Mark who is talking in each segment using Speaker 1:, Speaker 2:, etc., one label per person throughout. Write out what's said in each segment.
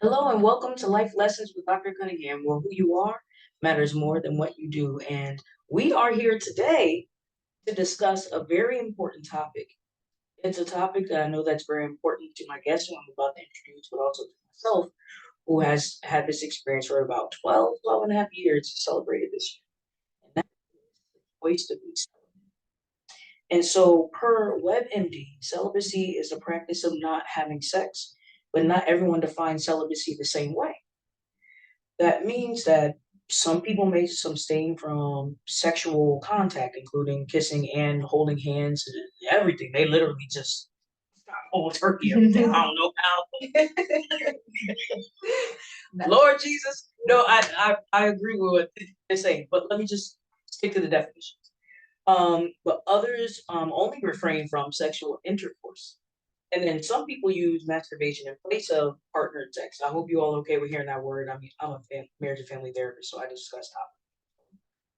Speaker 1: Hello and welcome to Life Lessons with Dr. Cunningham, where who you are matters more than what you do. And we are here today to discuss a very important topic. It's a topic that I know that's very important to my guest who I'm about to introduce, but also to myself, who has had this experience for about 12 and a half years, celebrated this year. And that is the choice to be celibate. And so, per WebMD, celibacy is the practice of not having sex, but not everyone defines celibacy the same way. That means that some people may abstain from sexual contact, including kissing and holding hands and everything. They literally just stop cold turkey everything. I don't know how. Lord Jesus. No, I agree with what they're saying, but let me just stick to the definitions. But others only refrain from sexual intercourse. And then some people use masturbation in place of partnered sex. I hope you all okay with hearing that word. I mean, I'm a marriage and family therapist, so I discuss topics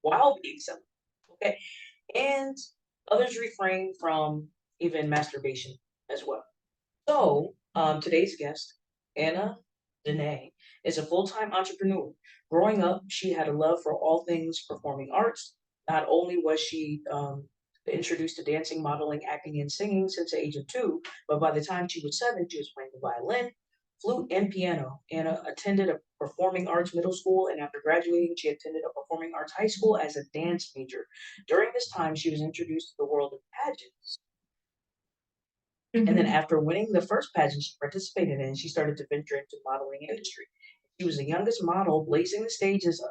Speaker 1: while being celibate. Okay, and others refrain from even masturbation as well. So today's guest, Anna Danae, is a full-time entrepreneur. Growing up, she had a love for all things performing arts. Not only was she introduced to dancing, modeling, acting, and singing since the age of 2, but by the time she was 7, she was playing the violin, flute, and piano. Anna attended a performing arts middle school, and after graduating, she attended a performing arts high school as a dance major. During this time, she was introduced to the world of pageants. And then after winning the first pageant she participated in, she started to venture into modeling industry. She was the youngest model, blazing the stages of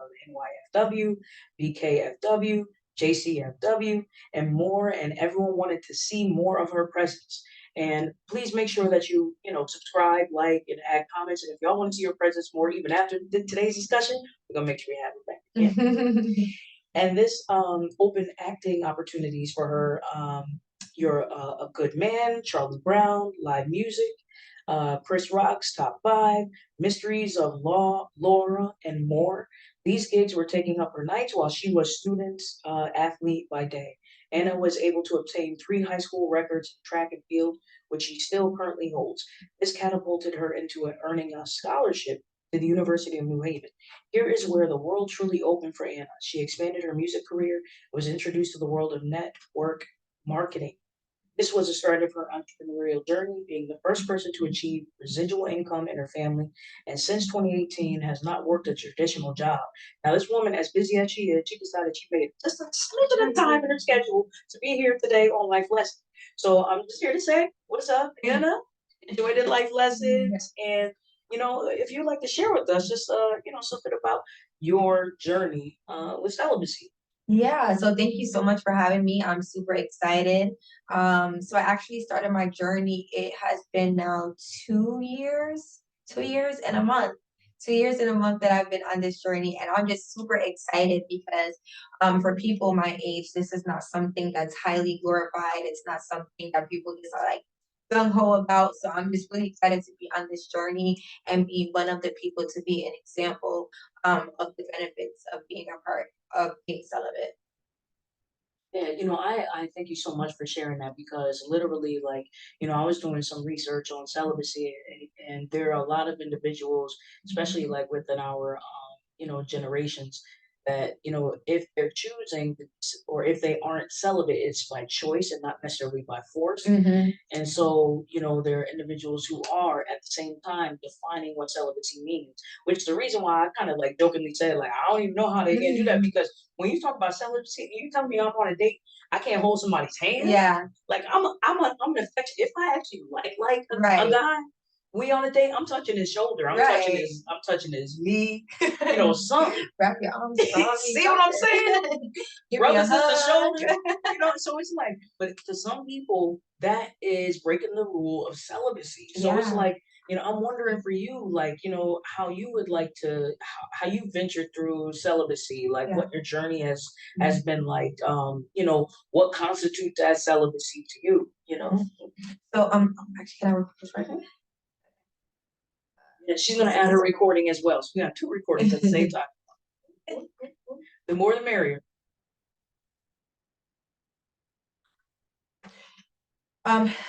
Speaker 1: NYFW, BKFW, JCFW, and more. And everyone wanted to see more of her presence. And please make sure that you subscribe, like, and add comments. And if y'all want to see her presence more, even after today's discussion, we're gonna make sure we have it back again. And this opened acting opportunities for her. You're a Good Man, Charlie Brown, live music, Chris Rock's Top 5, Mysteries of Laura, and more. These gigs were taking up her nights while she was student athlete by day. Anna was able to obtain 3 high school records in track and field, which she still currently holds. This catapulted her into earning a scholarship to the University of New Haven. Here is where the world truly opened for Anna. She expanded her music career, was introduced to the world of network marketing. This was the start of her entrepreneurial journey, being the first person to achieve residual income in her family, and since 2018 has not worked a traditional job. Now, this woman, as busy as she is, she decided she made just a smidgen of time in her schedule to be here today on Life Lessons. So I'm just here to say, what's up, Anna? Enjoy the life lessons, and if you'd like to share with us just something about your journey with celibacy.
Speaker 2: Yeah, so thank you so much for having me. I'm super excited. So I actually started my journey. It has been now 2 years, 2 years and a month. 2 years and a month that I've been on this journey, and I'm just super excited because for people my age, this is not something that's highly glorified. It's not something that people just are like gung ho about. So I'm just really excited to be on this journey and be one of the people to be an example of the benefits of being a part of being celibate.
Speaker 1: Yeah, I thank you so much for sharing that because literally, like, I was doing some research on celibacy, and there are a lot of individuals, especially like within our, generations, that if they're choosing or if they aren't celibate, it's by choice and not necessarily by force. And so, there are individuals who are at the same time defining what celibacy means, which is the reason why I kind of like jokingly said, like, I don't even know how they can do that because when you talk about celibacy, you tell me I'm on a date, I can't hold somebody's hand.
Speaker 2: Yeah,
Speaker 1: Like I'm an affection. If I actually like a
Speaker 2: right,
Speaker 1: guy, we on a date, I'm touching his shoulder,
Speaker 2: right.
Speaker 1: I'm touching his knee, something.
Speaker 2: Wrap your arms around me,
Speaker 1: See what I'm saying?
Speaker 2: give me
Speaker 1: Rub
Speaker 2: a
Speaker 1: his sister's
Speaker 2: hug.
Speaker 1: shoulder. So it's like, but to some people, that is breaking the rule of celibacy. So it's
Speaker 2: Yeah,
Speaker 1: like, I'm wondering for you, like, how you would like to, how you ventured through celibacy, like
Speaker 2: yeah.
Speaker 1: what your journey has been like, what constitutes as celibacy to you.
Speaker 2: So actually, can I repeat this right?
Speaker 1: And she's gonna add her recording as well. So we got 2 recordings at the same time. The more the merrier.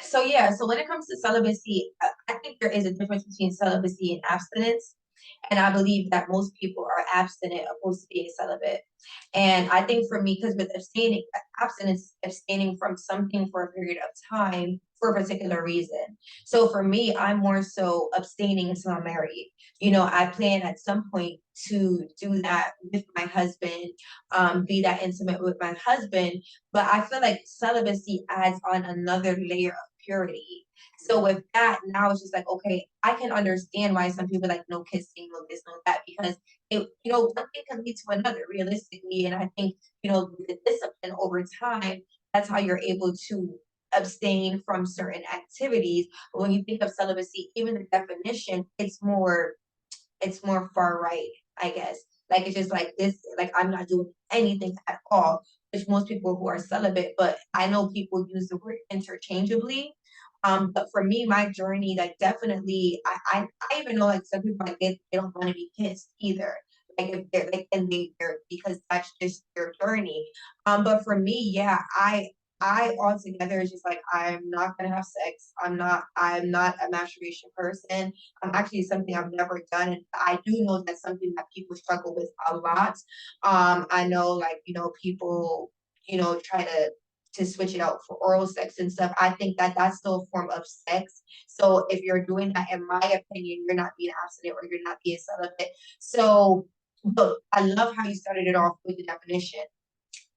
Speaker 2: So yeah, so when it comes to celibacy, I think there is a difference between celibacy and abstinence. And I believe that most people are abstinent opposed to being celibate. And I think for me, because with abstaining, abstinence, abstaining from something for a period of time for a particular reason. So for me, I'm more so abstaining until I'm married. I plan at some point to do that with my husband, be that intimate with my husband. But I feel like celibacy adds on another layer of purity. So with that, now it's just like, okay, I can understand why some people are like no kissing, no this, no that, because one thing can lead to another realistically. And I think, with the discipline over time, that's how you're able to abstain from certain activities. But when you think of celibacy, even the definition, it's more far right, I guess. Like it's just like this, like I'm not doing anything at all, which most people who are celibate, but I know people use the word interchangeably. But for me, my journey, like definitely, I even know like some people like they don't want to be kissed either. Like if they're like and they're because that's just their journey. But for me, yeah, I altogether is just like I'm not gonna have sex. I'm not a masturbation person. Actually something I've never done. And I do know that's something that people struggle with a lot. I know like, people, try to switch it out for oral sex and stuff. I think that that's still a form of sex. So if you're doing that, in my opinion, you're not being abstinent or you're not being celibate. So, but I love how you started it off with the definition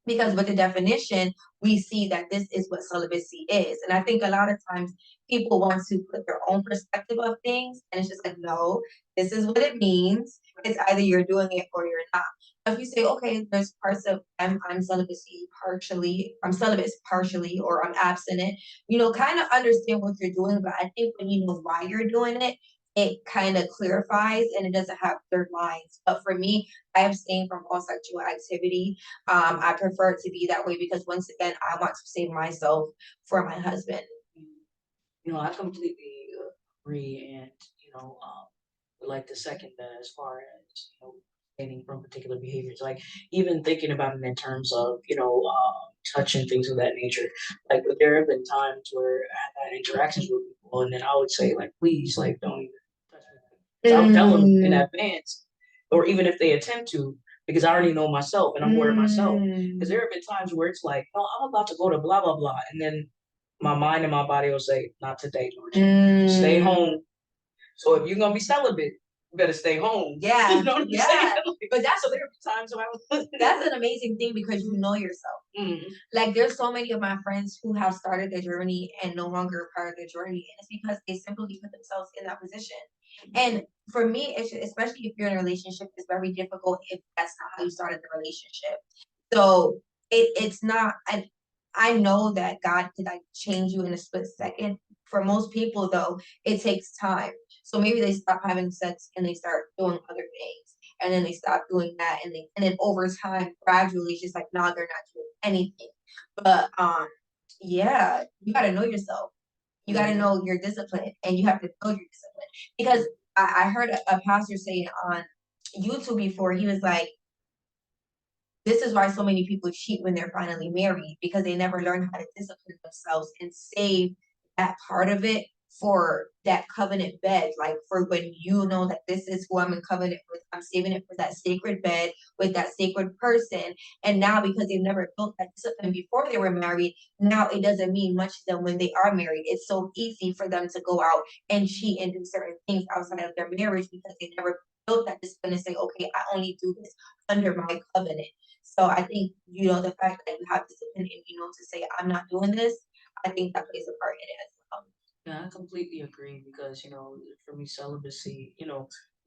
Speaker 2: because with the definition, we see that this is what celibacy is. And I think a lot of times people want to put their own perspective of things, and it's just like, no, this is what it means. It's either you're doing it or you're not. If you say, okay, there's parts of I'm celibacy partially, I'm celibate partially, or I'm abstinent, kind of understand what you're doing. But I think when you know why you're doing it kind of clarifies and it doesn't have third lines. But for me, I abstain from all sexual activity. I prefer it to be that way because once again, I want to save myself for my husband.
Speaker 1: I completely agree, and would like to second that as far as abstaining from particular behaviors. Like even thinking about it in terms of touch and things of that nature. Like there have been times where I had interactions with people, and then I would say like, please, like don't even touch me. So I would tell them in
Speaker 2: Mm,
Speaker 1: advance, or even if they attempt to, because I already know myself and I'm aware of myself. Because
Speaker 2: mm,
Speaker 1: there have been times where it's like, no, I'm about to go to blah blah blah, and then my mind and my body will say, not today, George. Stay
Speaker 2: mm.
Speaker 1: home. So if you're gonna be celibate, you better stay home. You
Speaker 2: Yeah,
Speaker 1: know what I'm saying?
Speaker 2: yeah. But
Speaker 1: So there have been times when I was
Speaker 2: that's an amazing thing because you know yourself.
Speaker 1: mm,
Speaker 2: Like there's so many of my friends who have started their journey and no longer part of their journey, and it's because they simply put themselves in that position. And for me, especially if you're in a relationship, it's very difficult if that's not how you started the relationship. So it's not. I know that God could like change you in a split second. For most people, though, it takes time. So maybe they stop having sex and they start doing other things, and then they stop doing that, and then over time, gradually, it's just like now they're not doing anything. But yeah, you got to know yourself. You got to
Speaker 1: mm,
Speaker 2: know your discipline, and you have to build your discipline. Because I heard a pastor say on YouTube before, he was like, this is why so many people cheat when they're finally married because they never learn how to discipline themselves and save that part of it for that covenant bed. Like for when you know that this is who I'm in covenant with, I'm saving it for that sacred bed with that sacred person. And now because they've never built that discipline before they were married, now it doesn't mean much to them when they are married. It's so easy for them to go out and cheat and do certain things outside of their marriage because they never built that discipline and say, okay, I only do this under my covenant. So I think, the fact that you have discipline and to say, I'm not doing this, I think that plays a part in it as well.
Speaker 1: yeah, I completely agree because for me, celibacy,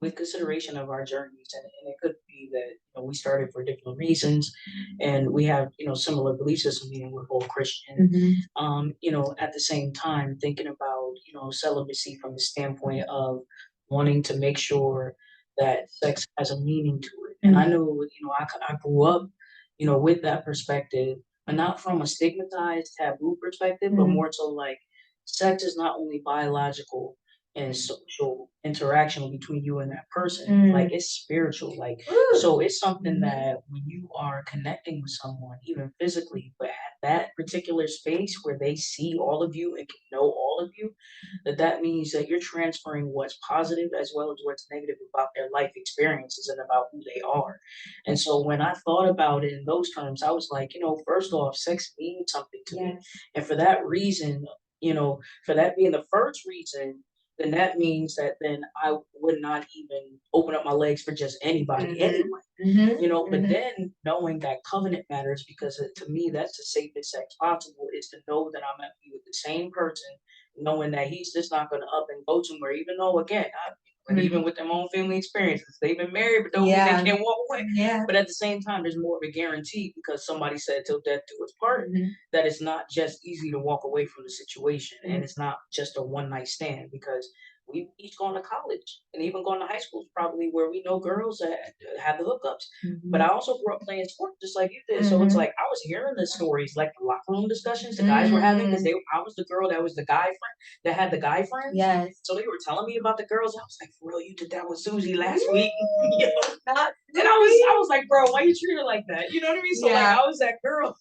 Speaker 1: with consideration of our journeys, and it could be that we started for different reasons, and we have similar belief systems, meaning we're both Christian.
Speaker 2: Mm-hmm.
Speaker 1: At the same time, thinking about celibacy from the standpoint of wanting to make sure that sex has a meaning to it, and I
Speaker 2: Mm-hmm.
Speaker 1: know I grew up with that perspective, but not from a stigmatized taboo perspective, but
Speaker 2: Mm-hmm.
Speaker 1: more so like sex is not only biological and social interaction between you and that person. Like
Speaker 2: Mm.
Speaker 1: it's spiritual. Like
Speaker 2: Woo.
Speaker 1: so it's something
Speaker 2: Mhm.
Speaker 1: that when you are connecting with someone, even physically, but at that particular space where they see all of you and can know all of you, that means that you're transferring what's positive as well as what's negative about their life experiences and about who they are. And so when I thought about it in those terms, I was like, first off, sex means something to me.
Speaker 2: Yes.
Speaker 1: And for that reason, for that being the first reason, then that means that then I would not even open up my legs for just anybody
Speaker 2: Mhm.
Speaker 1: anyway.
Speaker 2: Mhm.
Speaker 1: But
Speaker 2: Mhm.
Speaker 1: then knowing that covenant matters because to me, that's the safest sex possible is to know that I'm at be with the same person, knowing that he's just not going to up and go somewhere, even though, again, and even
Speaker 2: Mhm.
Speaker 1: with their own family experiences, they've been married, but don't mean they
Speaker 2: Yeah.
Speaker 1: can't walk away.
Speaker 2: Yeah.
Speaker 1: But at the same time, there's more of a guarantee because somebody said till death do us part,
Speaker 2: Mhm.
Speaker 1: that it's not just easy to walk away from the situation and
Speaker 2: Mhm.
Speaker 1: it's not just a one night stand because we've each gone to college and even gone to high schools probably where we know girls that had the hookups. But I
Speaker 2: Mhm.
Speaker 1: also grew up playing sports just like you did. So it's
Speaker 2: Mhm.
Speaker 1: like I was hearing the stories, like the locker room discussions the guys were having because
Speaker 2: Mm.
Speaker 1: I was the girl that was the guy friend that had the guy friends.
Speaker 2: Yes.
Speaker 1: So they were telling me about the girls. I was like, for real, you did that with Susie last week.
Speaker 2: Ooh,
Speaker 1: Yo.
Speaker 2: not
Speaker 1: And I was
Speaker 2: Susie.
Speaker 1: like, bro, why you treat her like that? You know what I mean? So like
Speaker 2: Yeah.
Speaker 1: I was that girl.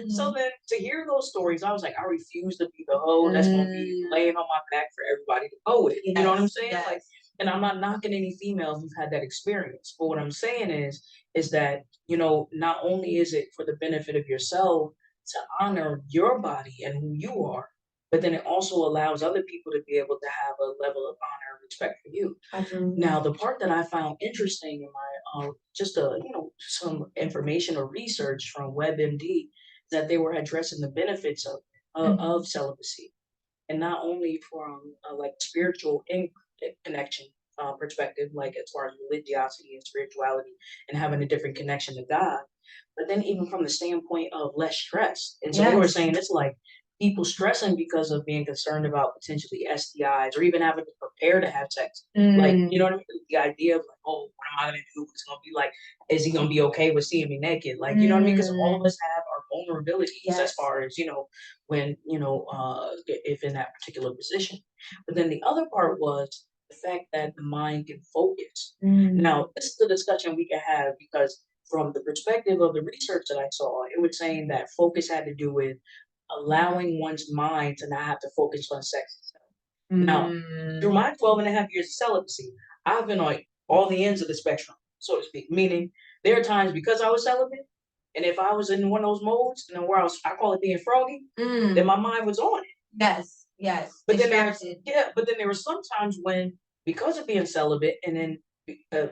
Speaker 1: So
Speaker 2: Mhm.
Speaker 1: then to hear those stories, I was like, I refuse to be the hoe that's gonna be
Speaker 2: Mm.
Speaker 1: laying on my back for everybody to go with. You know what I'm
Speaker 2: Yes.
Speaker 1: saying? Like,
Speaker 2: Yes.
Speaker 1: and I'm not knocking any females who've had that experience. But what I'm saying is that, not only is it for the benefit of yourself to honor your body and who you are, but then it also allows other people to be able to have a level of honor and respect for you.
Speaker 2: Absolutely.
Speaker 1: Now, the part that I found interesting in my just some information or research from WebMD that they were addressing the benefits of
Speaker 2: Mhm.
Speaker 1: celibacy, and not only from like spiritual connection perspective, like as far as religiosity and spirituality and having a different connection to God, but then even from the standpoint of less stress. And so they were
Speaker 2: Yes.
Speaker 1: saying it's like people stressing because of being concerned about potentially STIs or even having to prepare to have sex. Like, you know
Speaker 2: Mm.
Speaker 1: what I mean? The idea of like, oh, what am I gonna do? It's gonna be like, is he gonna be okay with seeing me naked? Like, you know what I mean? Because all of
Speaker 2: Mm.
Speaker 1: us have our vulnerabilities as
Speaker 2: Yes.
Speaker 1: far as, when, if in that particular position. But then the other part was the fact that the mind can focus.
Speaker 2: Mm.
Speaker 1: Now, this is the discussion we can have because from the perspective of the research that I saw, it was saying that focus had to do with allowing one's mind to not have to focus on sex itself. Now, through
Speaker 2: Mm.
Speaker 1: my 12 and a half years of celibacy, I've been on all the ends of the spectrum, so to speak. Meaning, there are times because I was celibate, and if I was in one of those modes, where I call it being froggy, then
Speaker 2: Mm.
Speaker 1: my mind was on it.
Speaker 2: Yes. Yes.
Speaker 1: But then there's
Speaker 2: Distracted.
Speaker 1: yeah, but then there were some times when because of being celibate and then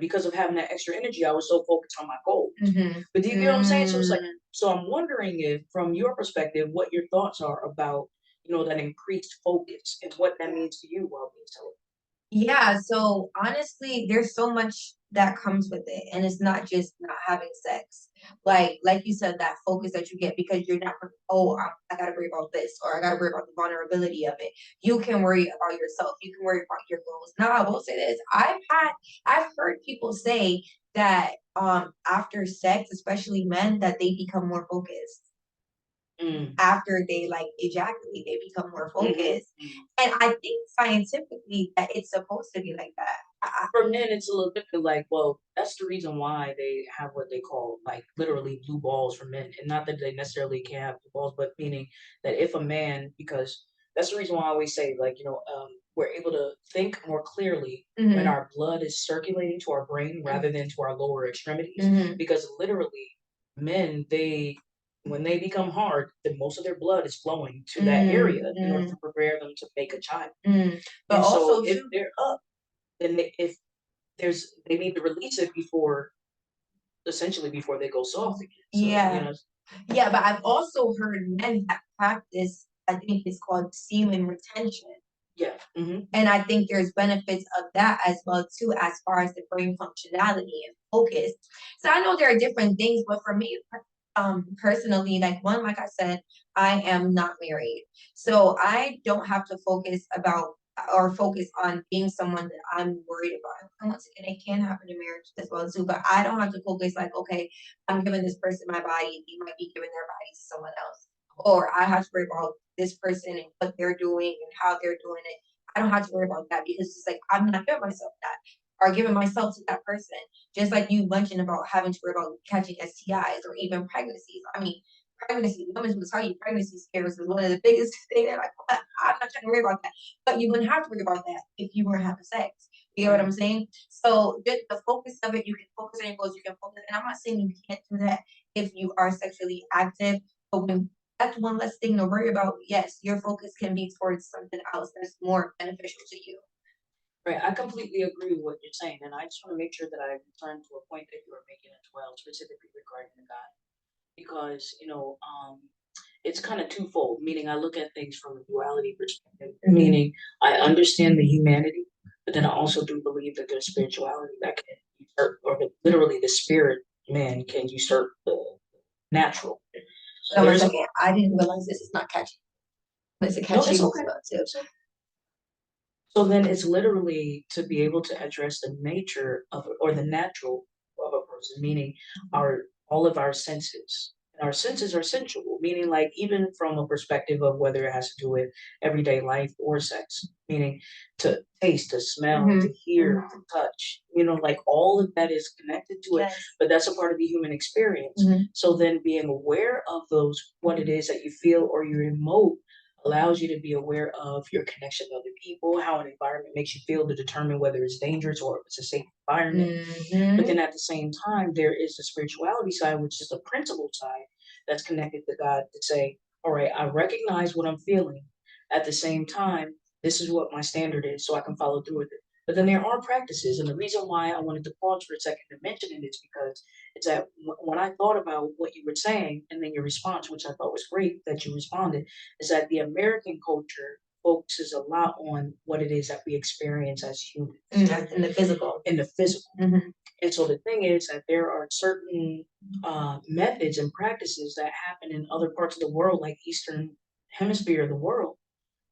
Speaker 1: because of having that extra energy, I was so focused on my goals.
Speaker 2: Mhm.
Speaker 1: But do you get what I'm saying? So it's like,
Speaker 2: Mm.
Speaker 1: so I'm wondering if, from your perspective, what your thoughts are about, that increased focus and what that means to you while being celibate.
Speaker 2: Yeah, so honestly, there's so much that comes with it, and it's not just not having sex. Like you said, that focus that you get because you're not, oh, I gotta worry about this, or I gotta worry about the vulnerability of it. You can worry about yourself. You can worry about your goals. Now, I will say this: I've heard people say that after sex, especially men, that they become more focused
Speaker 1: Mm,
Speaker 2: after they like ejaculate, they become more
Speaker 1: mhm,
Speaker 2: focused.
Speaker 1: mm.
Speaker 2: And I think scientifically that it's supposed to be like that.
Speaker 1: For men, it's a little different. Like, well, that's the reason why they have what they call like literally blue balls for men, and not that they necessarily can't have blue balls, but meaning that if a man, because that's the reason why I always say, like, we're able to think more clearly when
Speaker 2: Mhm,
Speaker 1: our blood is circulating to our brain
Speaker 2: mm,
Speaker 1: rather than to our lower extremities,
Speaker 2: mhm,
Speaker 1: because literally, men when they become hard, then most of their blood is flowing to that
Speaker 2: mm,
Speaker 1: area in order
Speaker 2: mm,
Speaker 1: to prepare them to make a child.
Speaker 2: but
Speaker 1: And so
Speaker 2: also
Speaker 1: if
Speaker 2: too,
Speaker 1: they're up, then if they need to release it before essentially before they go soft again. So,
Speaker 2: yeah, yeah, but I've also heard men that practice, I think it's called semen retention.
Speaker 1: yeah. Mhm.
Speaker 2: And I think there's benefits of that as well too, as far as the brain functionality and focus. So I know there are different things, but for me, personally, like one, like I said, I am not married, so I don't have to focus about or focus on being someone that I'm worried about. And once again, it can happen in marriage as well too, but I don't have to focus like, okay, I'm giving this person my body, they might be giving their body to someone else, or I have to worry about this person and what they're doing and how they're doing it. I don't have to worry about that because it's like I'm not giving myself that or giving myself to that person. Just like you mentioned about having to worry about catching STIs or even pregnancies. I mean, pregnancy, women will tell you pregnancy scares is one of the biggest things. They're like, I'm not trying to worry about that. But you wouldn't have to worry about that if you weren't having sex. You know what I'm saying? So the focus of it, you can focus on your goals, you can focus, and I'm not saying you can't do that if you are sexually active, but when that's one less thing to worry about. Yes, your focus can be towards something else that's more beneficial to you.
Speaker 1: Right, I completely agree with what you're saying, and I just want to make sure that I return to a point that you were making as well, specifically regarding the guy, because it's kind of twofold. Meaning, I look at things from a duality perspective. Meaning, I understand the humanity, but then I also do believe that there's spirituality that can usurp, or literally the spirit man can usurp the natural. So
Speaker 2: Hold on one
Speaker 1: there's
Speaker 2: second. I didn't realize this is not catchy. But it's a
Speaker 1: no,
Speaker 2: catchy
Speaker 1: it's okay.
Speaker 2: too.
Speaker 1: So then it's literally to be able to address the nature of or the natural of a person, meaning our all of our senses. And our senses are sensual, meaning like even from a perspective of whether it has to do with everyday life or sex, meaning to taste, to smell, to hear, to touch, like all of that is connected to it,
Speaker 2: Yes.
Speaker 1: but that's a part of the human experience. So then being aware of those, what it is that you feel or you emote allows you to be aware of your connection to other people, how an environment makes you feel to determine whether it's dangerous or if it's a safe environment. But then at the same time, there is the spirituality side, which is the principle side that's connected to God to say, all right, I recognize what I'm feeling. At the same time, this is what my standard is, so I can follow through with it. But then there are practices, and the reason why I wanted to pause for a second to mention it is because it's that when I thought about what you were saying and then your response, which I thought was great that you responded, is that the American culture focuses a lot on what it is that we experience as humans
Speaker 2: In the physical.
Speaker 1: in the physical. And so the thing is that there are certain methods and practices that happen in other parts of the world, like Eastern Hemisphere of the world,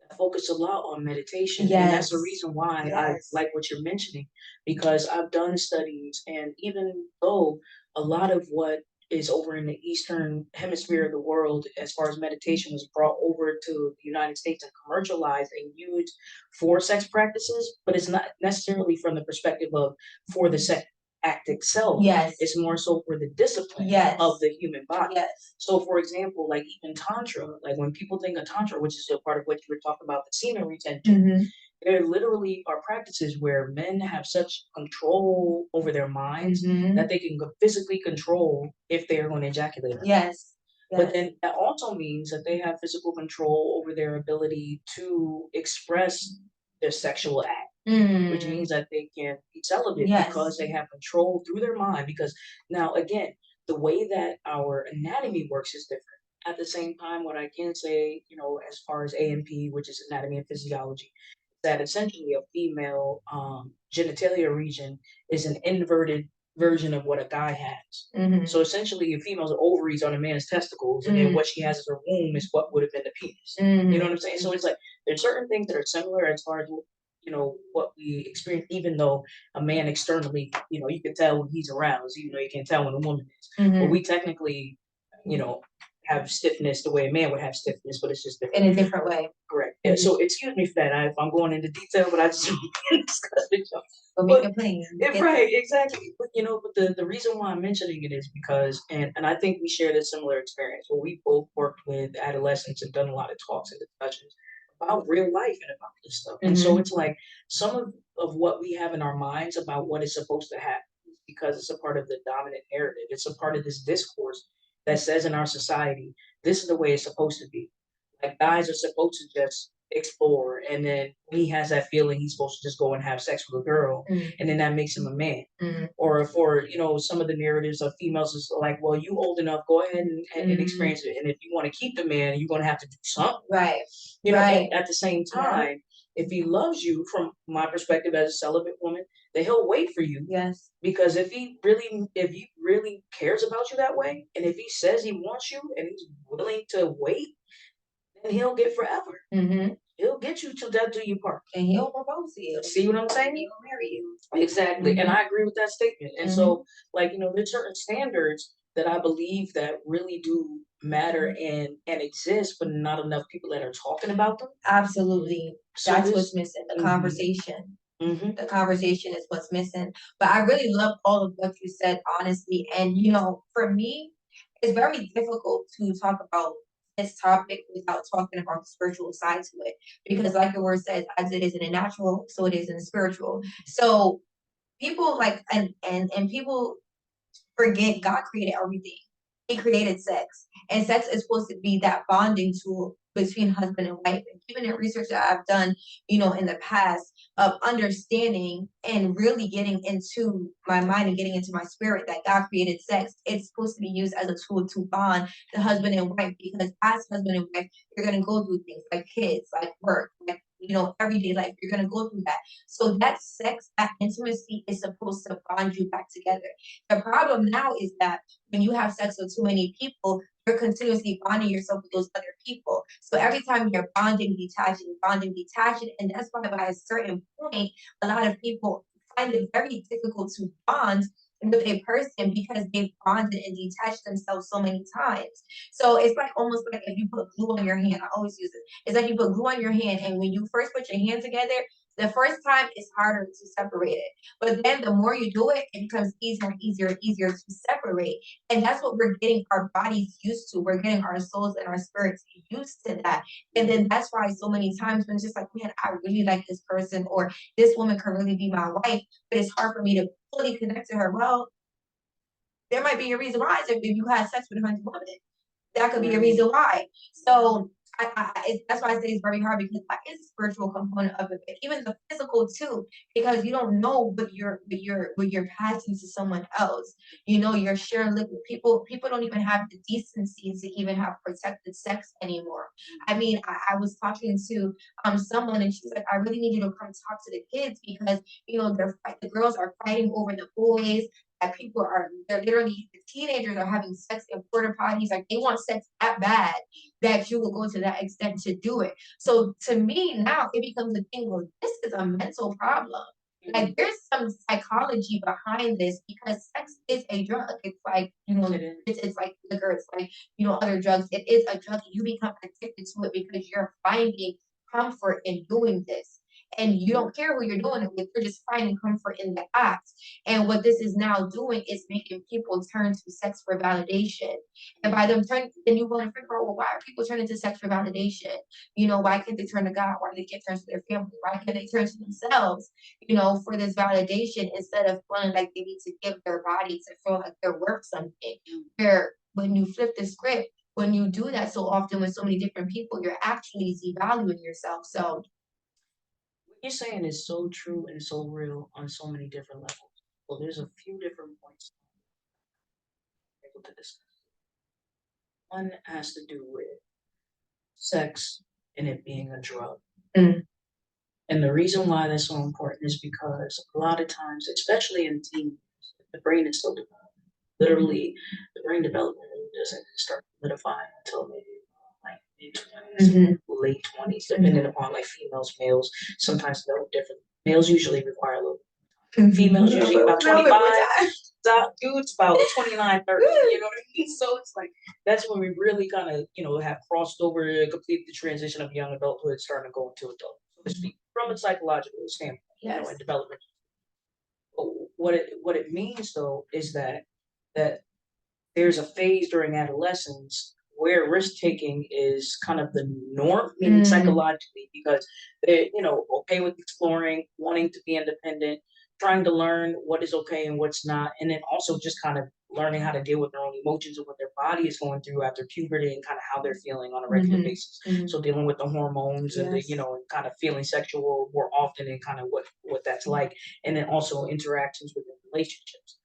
Speaker 1: that focus a lot on meditation. And that's the reason why I like what you're mentioning, because I've done studies, and even though a lot of what is over in the Eastern Hemisphere of the world, as far as meditation, was brought over to the United States and commercialized and used for sex practices, but it's not necessarily from the perspective of for the sex act itself.
Speaker 2: Yes.
Speaker 1: It's more so for the discipline of the human body.
Speaker 2: Yes.
Speaker 1: So, for example, like even Tantra, like when people think of Tantra, which is a part of what you were talking about, the semen retention, there literally are practices where men have such control over their minds that they can physically control if they're going to ejaculate.
Speaker 2: Yes.
Speaker 1: But then that also means that they have physical control over their ability to express their sexual act, which means that they can be celibate because they have control through their mind. Because now, again, the way that our anatomy works is different. At the same time, what I can say, as far as ANP, which is anatomy and physiology, that essentially a female genitalia region is an inverted version of what a guy has. So essentially, a female's ovaries are a man's testicles, and then what she has as her womb is what would have been the penis. You know what I'm saying? So it's like there's certain things that are similar as far as what we experience, even though a man externally, you can tell when he's aroused, even though you can't tell when a woman is. But we technically, you know, have stiffness the way a man would have stiffness, but it's just different.
Speaker 2: In a different way.
Speaker 1: Correct. Yeah. So excuse me for that. If I'm going into detail, but I just discuss with y'all.
Speaker 2: But make it plain.
Speaker 1: Right, exactly. But the reason why I'm mentioning it is because, and I think we share this similar experience where we both worked with adolescents and done a lot of talks and discussions about real life and about this stuff. And so it's like some of what we have in our minds about what is supposed to happen is because it's a part of the dominant narrative. It's a part of this discourse that says in our society, this is the way it's supposed to be. Like guys are supposed to just explore, and then when he has that feeling, he's supposed to just go and have sex with a girl, and then that makes him a man. Or for some of the narratives of females is like, well, you old enough, go ahead and experience it, and if you want to keep the man, you're going to have to do something.
Speaker 2: Right.
Speaker 1: And at the same time, if he loves you, from my perspective as a celibate woman, then he'll wait for you.
Speaker 2: Yes.
Speaker 1: Because if he really cares about you that way, and if he says he wants you and he's willing to wait, then he'll get forever. He'll get you till death do you part.
Speaker 2: And he'll propose to you.
Speaker 1: See what I'm saying?
Speaker 2: He'll marry you.
Speaker 1: Exactly. And I agree with that statement. And so, there's certain standards that I believe that really do matter and exist, but not enough people that are talking about them.
Speaker 2: Absolutely.
Speaker 1: So
Speaker 2: That's what's
Speaker 1: this
Speaker 2: missing, the
Speaker 1: mhm,
Speaker 2: conversation.
Speaker 1: mhm,
Speaker 2: The conversation is what's missing. But I really love all of what you said, honestly. And for me, it's very difficult to talk about this topic without talking about the spiritual side to it. Because like the word says, as it is in the natural, so it is in the spiritual. So people like and people forget God created everything. He created sex, and sex is supposed to be that bonding tool between husband and wife. And even in research that I've done, in the past, of understanding and really getting into my mind and getting into my spirit that God created sex, it's supposed to be used as a tool to bond the husband and wife. Because as husband and wife, you're gonna go through things like kids, like work, like everyday life. You're gonna go through that. So that sex, that intimacy is supposed to bond you back together. The problem now is that when you have sex with too many people, you're continuously bonding yourself with those other people. So every time you're bonding, detaching, and that's why by a certain point, a lot of people find it very difficult to bond with a person because they've bonded and detached themselves so many times. So it's like almost like if you put glue on your hand. I always use it. It's like you put glue on your hand, and when you first put your hand together, the first time it's harder to separate it. But then the more you do it, it becomes easier and easier and easier to separate. And that's what we're getting our bodies used to. We're getting our souls and our spirits used to that. And then that's why so many times when it's just like, man, I really like this person, or this woman could really be my wife, but it's hard for me to fully connect to her. Well, there might be a reason why. If you had sex with 100 women, that could be a
Speaker 1: right.
Speaker 2: reason why. So that's why I say it's very hard because that is a spiritual component of it, but even the physical too, because you don't know what you're passing to someone else. You're sharing liquid. People don't even have the decency to even have protected sex anymore. I mean, I was talking to someone, and she's like, I really need you to come talk to the kids because the girls are fighting over the boys, that they're literally, the teenagers are having sex in porta potties. Like they want sex that bad that you will go to that extent to do it. So to me now it becomes a thing where this is a mental problem. Like
Speaker 1: Mhm,
Speaker 2: there's some psychology behind this because sex is a drug. It's like,
Speaker 1: it is.
Speaker 2: it's like liquor, it's like, other drugs. It is a drug. You become addicted to it because you're finding comfort in doing this. And you
Speaker 1: Mhm,
Speaker 2: don't care who you're doing it with, you're just finding comfort in the act. And what this is now doing is making people turn to sex for validation. And by them turning, then you want to figure out, well, why are people turning to sex for validation? Why can't they turn to God? Why they can't turn to their family? Why can't they turn to themselves, for this validation instead of feeling like they need to give their body to feel like they're worth something? Where when you flip the script, when you do that so often with so many different people, you're actually devaluing yourself. So
Speaker 1: what you're saying is so true and so real on so many different levels. Well, there's a few different points I'm able to discuss. One has to do with sex and it being a drug.
Speaker 2: mm,
Speaker 1: And the reason why that's so important is because a lot of times, especially in teens, the brain is still developing. Literally, the brain development really doesn't start solidifying until maybe like mid 20s,
Speaker 2: mhm,
Speaker 1: late 20s, depending upon like females, males. Sometimes develop different. Males usually require a little. Females
Speaker 2: mhm. A
Speaker 1: usually about
Speaker 2: little bit more
Speaker 1: 25.
Speaker 2: time.
Speaker 1: Dudes about 29, 30. You know what I mean? So it's like that's when we really kind of have crossed over, complete the transition of young adulthood, starting to go into adult, so to speak, from a psychological standpoint,
Speaker 2: Yes.
Speaker 1: and development. But what it means though is that there's a phase during adolescence where risk taking is kind of the norm, meaning
Speaker 2: Mm,
Speaker 1: psychologically, because they're okay with exploring, wanting to be independent, trying to learn what is okay and what's not, and then also just kind of learning how to deal with their own emotions and what their body is going through after puberty and kind of how they're feeling on a regular
Speaker 2: mhm,
Speaker 1: basis.
Speaker 2: mhm.
Speaker 1: So dealing with the hormones and the
Speaker 2: Yes.
Speaker 1: and kind of feeling sexual more often and kind of what that's like, and then also interactions within relationships.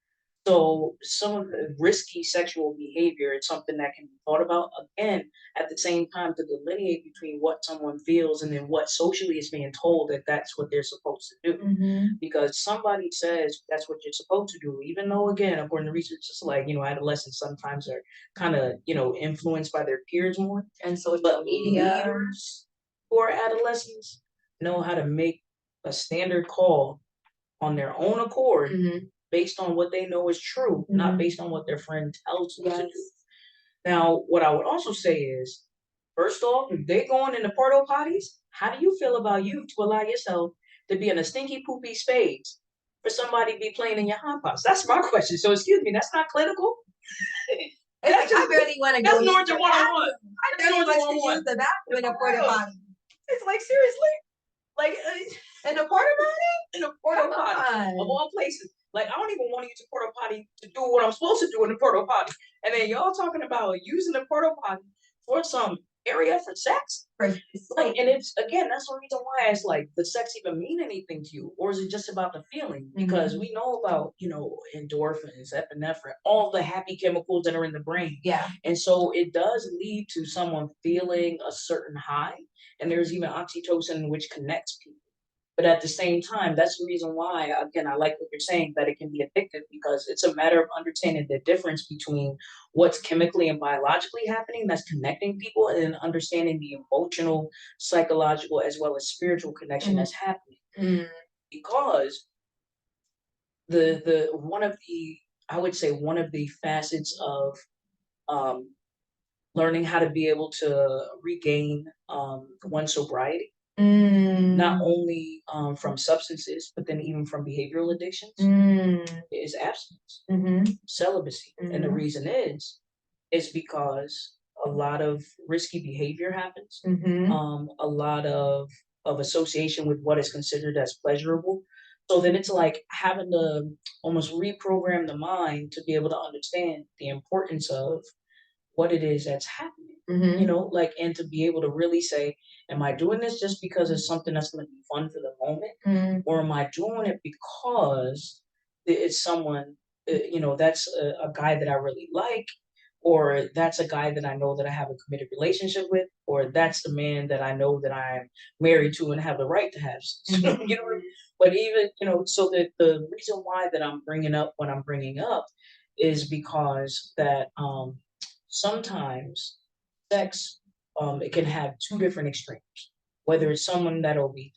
Speaker 1: So some of the risky sexual behavior is something that can be thought about again at the same time to delineate between what someone feels and then what socially is being told that that's what they're supposed to do.
Speaker 2: Mhm.
Speaker 1: Because somebody says that's what you're supposed to do, even though again, according to research, it's like, adolescents sometimes are kind of, influenced by their peers more.
Speaker 2: And social
Speaker 1: But
Speaker 2: media.
Speaker 1: leaders who are adolescents know how to make a standard call on their own accord
Speaker 2: Mhm.
Speaker 1: based on what they know is true, not
Speaker 2: Mhm.
Speaker 1: based on what their friend tells them to do.
Speaker 2: Yes.
Speaker 1: Now, what I would also say is, first off, if they going into porta potties, how do you feel about you to allow yourself to be in a stinky poopy space for somebody to be playing in your hot pots? That's my question. So excuse me, that's not clinical.
Speaker 2: It's
Speaker 1: That's
Speaker 2: like I
Speaker 1: just
Speaker 2: barely want to go
Speaker 1: that's
Speaker 2: use the
Speaker 1: Norton 101.
Speaker 2: bathroom. I
Speaker 1: That's
Speaker 2: barely
Speaker 1: Norton
Speaker 2: want to
Speaker 1: 101.
Speaker 2: use the bathroom in a
Speaker 1: For
Speaker 2: porta
Speaker 1: real.
Speaker 2: potty.
Speaker 1: It's like seriously, like
Speaker 2: In a porta potty?
Speaker 1: in a porta
Speaker 2: Come
Speaker 1: potty of
Speaker 2: on.
Speaker 1: all places. Like I don't even want to use a porta potty to do what I'm supposed to do in the porta potty. And then y'all talking about using the porta potty for some area for sex? Like,
Speaker 2: So,
Speaker 1: and it's again, that's the reason why it's like, does sex even mean anything to you, or is it just about the feeling? Because
Speaker 2: mhm.
Speaker 1: we know about endorphins, epinephrine, all the happy chemicals that are in the brain,
Speaker 2: Yeah.
Speaker 1: and so it does lead to someone feeling a certain high, and there's even oxytocin which connects people. But at the same time, that's the reason why, again, I like what you're saying, that it can be addictive because it's a matter of understanding the difference between what's chemically and biologically happening that's connecting people, and then understanding the emotional, psychological, as well as spiritual connection
Speaker 2: Mhm.
Speaker 1: that's happening.
Speaker 2: Mm.
Speaker 1: Because the one of the I would say one of the facets of um, learning how to be able to regain one's sobriety, not
Speaker 2: Mm.
Speaker 1: only from substances, but then even from behavioral addictions,
Speaker 2: Mm.
Speaker 1: is abstinence,
Speaker 2: Mhm.
Speaker 1: celibacy. And the
Speaker 2: Mhm.
Speaker 1: reason is because a lot of risky behavior happens,
Speaker 2: Mhm.
Speaker 1: a lot of association with what is considered as pleasurable. So then it's like having to almost reprogram the mind to be able to understand the importance of what it is that's happening,
Speaker 2: Mhm.
Speaker 1: like, and to be able to really say, am I doing this just because it's something that's going to be fun for the moment?
Speaker 2: Mhm.
Speaker 1: Or am I doing it because it's someone, that's a guy that I really like, or that's a guy that I know that I have a committed relationship with, or that's the man that I know that I'm married to and have the right to have sex.
Speaker 2: Mhm.
Speaker 1: you know, but even, so that the reason why that I'm bringing up what I'm bringing up is because that sometimes sex, it can have two different extremes. Whether it's someone that'll be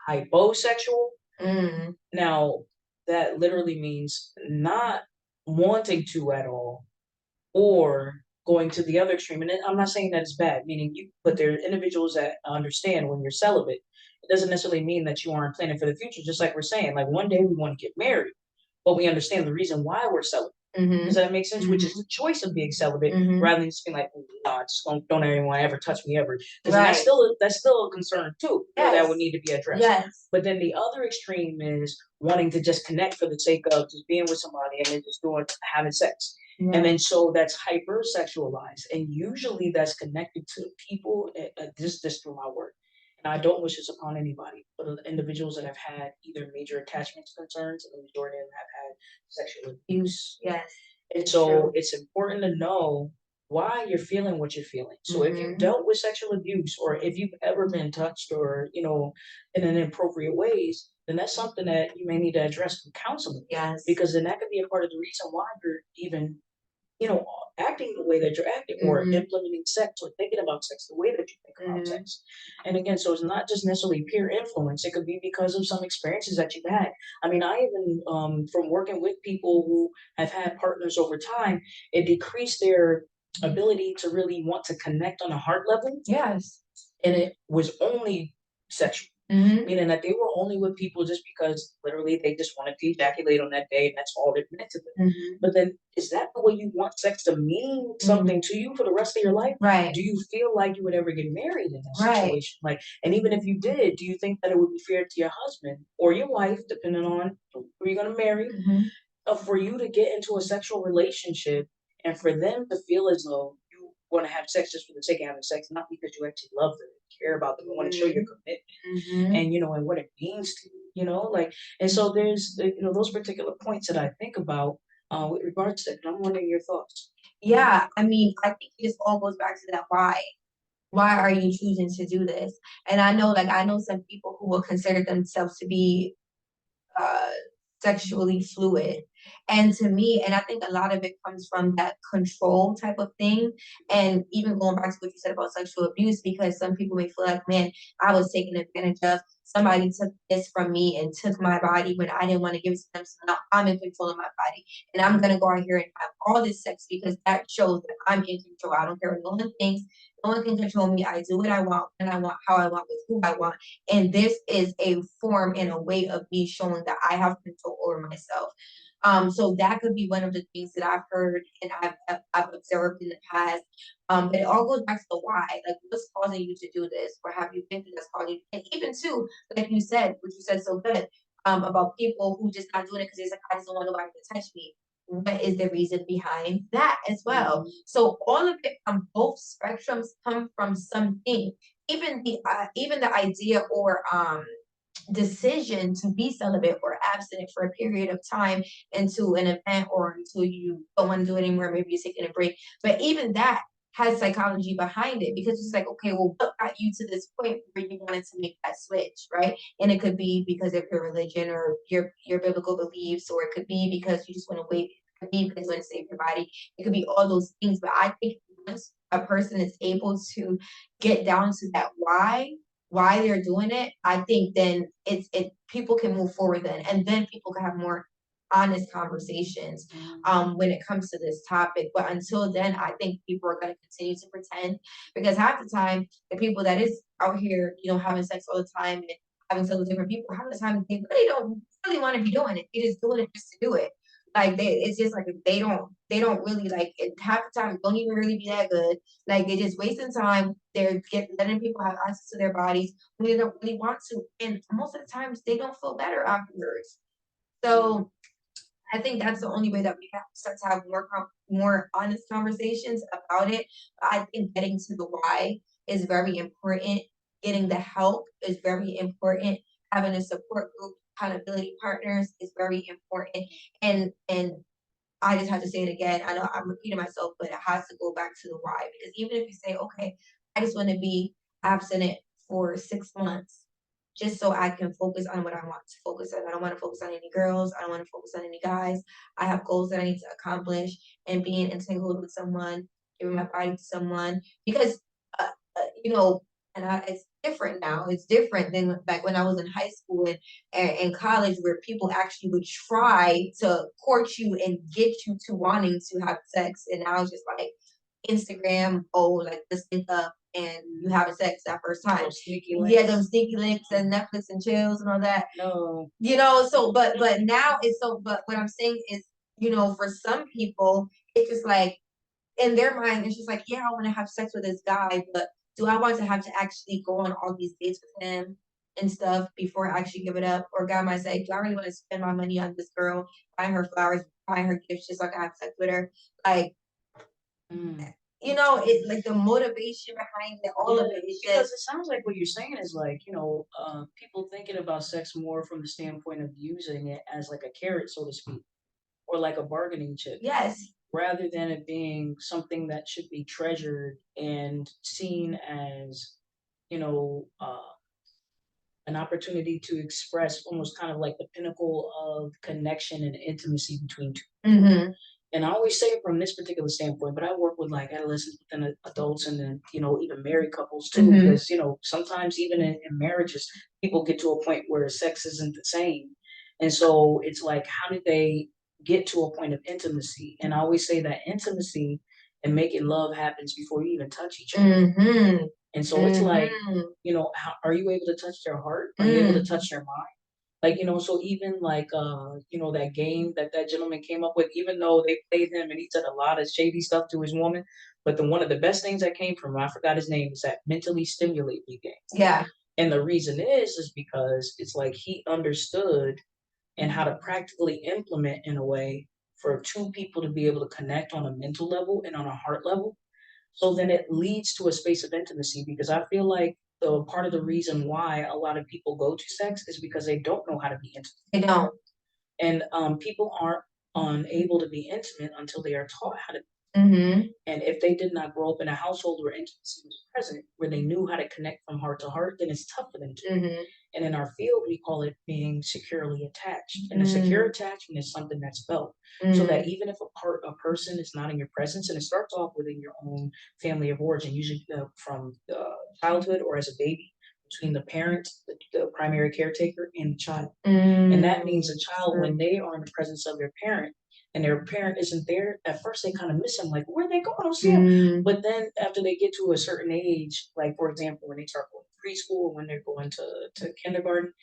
Speaker 1: hyposexual,
Speaker 2: Mm.
Speaker 1: now that literally means not wanting to at all, or going to the other extreme. And I'm not saying that it's bad, meaning but there are individuals that understand when you're celibate, it doesn't necessarily mean that you aren't planning for the future. Just like we're saying, like one day we want to get married, but we understand the reason why we're celibate. Does
Speaker 2: Mhm.
Speaker 1: that make sense? Which is
Speaker 2: Mhm.
Speaker 1: the choice of being celibate,
Speaker 2: Mhm.
Speaker 1: rather than just being like, "Nah, just don't anyone ever touch me ever." Because then
Speaker 2: Right.
Speaker 1: that's still a concern too, that would
Speaker 2: Yes.
Speaker 1: need to be addressed.
Speaker 2: Yes.
Speaker 1: But then the other extreme is wanting to just connect for the sake of just being with somebody and then just doing having sex. And
Speaker 2: Yeah.
Speaker 1: then so that's hypersexualized, and usually that's connected to people. This through my work, and I don't wish this upon anybody, but individuals that have had either major attachment concerns, and the majority of them have had sexual abuse.
Speaker 2: Yes.
Speaker 1: And
Speaker 2: It's
Speaker 1: so
Speaker 2: true.
Speaker 1: it's important to know why you're feeling what you're feeling. So if you've
Speaker 2: Mhm.
Speaker 1: dealt with sexual abuse, or if you've ever been touched, or in inappropriate ways, then that's something that you may need to address through counseling,
Speaker 2: Yes.
Speaker 1: because then that could be a part of the reason why you're even you know, acting the way that you're acting, or
Speaker 2: Mhm.
Speaker 1: implementing sex, or thinking about sex the way that you think about
Speaker 2: Mhm.
Speaker 1: sex. And again, so it's not just necessarily peer influence. It could be because of some experiences that you've had. I mean, I even, from working with people who have had partners over time, it decreased their ability to really want to connect on a heart level,
Speaker 2: Yes.
Speaker 1: and it was only sexual.
Speaker 2: Mhm.
Speaker 1: Meaning that they were only with people just because literally they just wanted to ejaculate on that day and that's all it meant to them.
Speaker 2: Mhm.
Speaker 1: But then is that the way you want sex to mean
Speaker 2: Mhm.
Speaker 1: something to you for the rest of your life?
Speaker 2: Right.
Speaker 1: Do you feel like you would ever get married in that
Speaker 2: Right.
Speaker 1: situation? Like, and even if you did, do you think that it would be fair to your husband or your wife, depending on who you're gonna marry,
Speaker 2: Mhm.
Speaker 1: for you to get into a sexual relationship and for them to feel as though you want to have sex just for the sake of having sex, not because you actually love them, care about them, and want to show your
Speaker 2: Mhm.
Speaker 1: commitment,
Speaker 2: Mhm.
Speaker 1: and what it means to you, like, and so there's those particular points that I think about with regards to that. And I'm wondering your thoughts.
Speaker 2: Yeah, I mean, I think it just all goes back to that why. Why are you choosing to do this? And I know some people who will consider themselves to be uh, sexually fluid. And to me, and I think a lot of it comes from that control type of thing. And even going back to what you said about sexual abuse, because some people may feel like, man, I was taken advantage of. somebody took this from me and took my body when I didn't want to give it to them. So now I'm in control of my body. And I'm gonna go out here and have all this sex because that shows that I'm in control. I don't care what no one thinks. No one can control me. I do what I want, when I want, how I want, with who I want. And this is a form and a way of me showing that I have control over myself. So that could be one of the things that I've heard and I've observed in the past. But it all goes back to the why. Like, what's causing you to do this, or have you been through that's causing you? And even too, like you said, which you said so good, about people who just not doing it because it's like, I just don't want nobody to touch me. What is the reason behind that as well? So all of it on both spectrums come from something. Even the idea or decision to be celibate or abstinent for a period of time into an event or until you don't want to do it anymore, maybe you're taking a break. But even that has psychology behind it because it's like, okay, well, what got you to this point where you wanted to make that switch, right? And it could be because of your religion or your biblical beliefs, or it could be because you just want to wait. It could be because you want to save your body. It could be all those things. But I think once a person is able to get down to that why they're doing it, I think then it people can move forward then, and then people can have more honest conversations when it comes to this topic. But until then, I think people are going to continue to pretend because half the time the people that is out here, having sex all the time and having sex with different people, half the time they really don't really want to be doing it. They just doing it just to do it. Like it's just like they don't really like it. Half the time, it don't even really be that good. Like they're just wasting time. They're letting people have access to their bodies when they don't really want to, and most of the times they don't feel better afterwards. So I think that's the only way that we have to start to have more honest conversations about it. I think getting to the why is very important. Getting the help is very important. Having a support group, accountability partners is very important. And I just have to say it again. I know I'm repeating myself, but it has to go back to the why. Because even if you say, okay, I just want to be abstinent for 6 months, just so I can focus on what I want to focus on. I don't want to focus on any girls. I don't want to focus on any guys. I have goals that I need to accomplish, and being entangled with someone, giving my body to someone, because, you know, it's different now. It's different than back when I was in high school and college, where people actually would try to court you and get you to wanting to have sex. And now it's just like Instagram, oh, like let's link up and you having sex that first time.
Speaker 1: Those sneaky
Speaker 2: Yeah,
Speaker 1: links.
Speaker 2: them sneaky links and Netflix and chills and all that.
Speaker 1: No.
Speaker 2: So but now it's so but what I'm saying is, for some people, it's just like in their mind, it's just like, yeah, I want to have sex with this guy, but do I want to have to actually go on all these dates with him and stuff before I actually give it up? Or God might say, do I really want to spend my money on this girl, buying her flowers, buying her gifts just so I can have sex with her? Like,
Speaker 1: Mm.
Speaker 2: it's like the motivation behind it, all of it is
Speaker 1: Because
Speaker 2: just,
Speaker 1: it sounds like what you're saying is like, people thinking about sex more from the standpoint of using it as like a carrot, so to speak, or like a bargaining chip,
Speaker 2: yes,
Speaker 1: rather than it being something that should be treasured and seen as, you know, an opportunity to express almost kind of like the pinnacle of connection and intimacy between two.
Speaker 2: mm-hmm,
Speaker 1: And I always say it from this particular standpoint, but I work with like adolescents and adults and then, even married couples too,
Speaker 2: mm-hmm,
Speaker 1: because, sometimes even in marriages, people get to a point where sex isn't the same. And so it's like, how do they get to a point of intimacy? And I always say that intimacy and making love happens before you even touch each other.
Speaker 2: mm-hmm,
Speaker 1: And so it's like,
Speaker 2: mm-hmm,
Speaker 1: are you able to touch their heart? Are you able to touch their mind? Like, so even like, that game that gentleman came up with, even though they played him and he said a lot of shady stuff to his woman, but one of the best things that came from him, I forgot his name, is that mentally stimulate me game.
Speaker 2: yeah,
Speaker 1: And the reason is because it's like he understood and how to practically implement in a way for two people to be able to connect on a mental level and on a heart level. So then it leads to a space of intimacy because I feel like the part of the reason why a lot of people go to sex is because they don't know how to be intimate.
Speaker 2: I don't.
Speaker 1: And people aren't unable to be intimate until they are taught how to.
Speaker 2: Mm-hmm,
Speaker 1: And if they did not grow up in a household where intimacy was present, where they knew how to connect from heart to heart, then it's tough for them to.
Speaker 2: mm-hmm,
Speaker 1: And in our field, we call it being securely attached. And a secure attachment is something that's felt. So that even if a person is not in your presence, and it starts off within your own family of origin, usually from childhood or as a baby, between the parent, the primary caretaker, and the child. And that means a child,
Speaker 2: True.
Speaker 1: when they are in the presence of their parent and their parent isn't there, at first they kind of miss them, like, where they go? I don't see them. But then after they get to a certain age, like for example, when they start going to preschool, when they're going to kindergarten,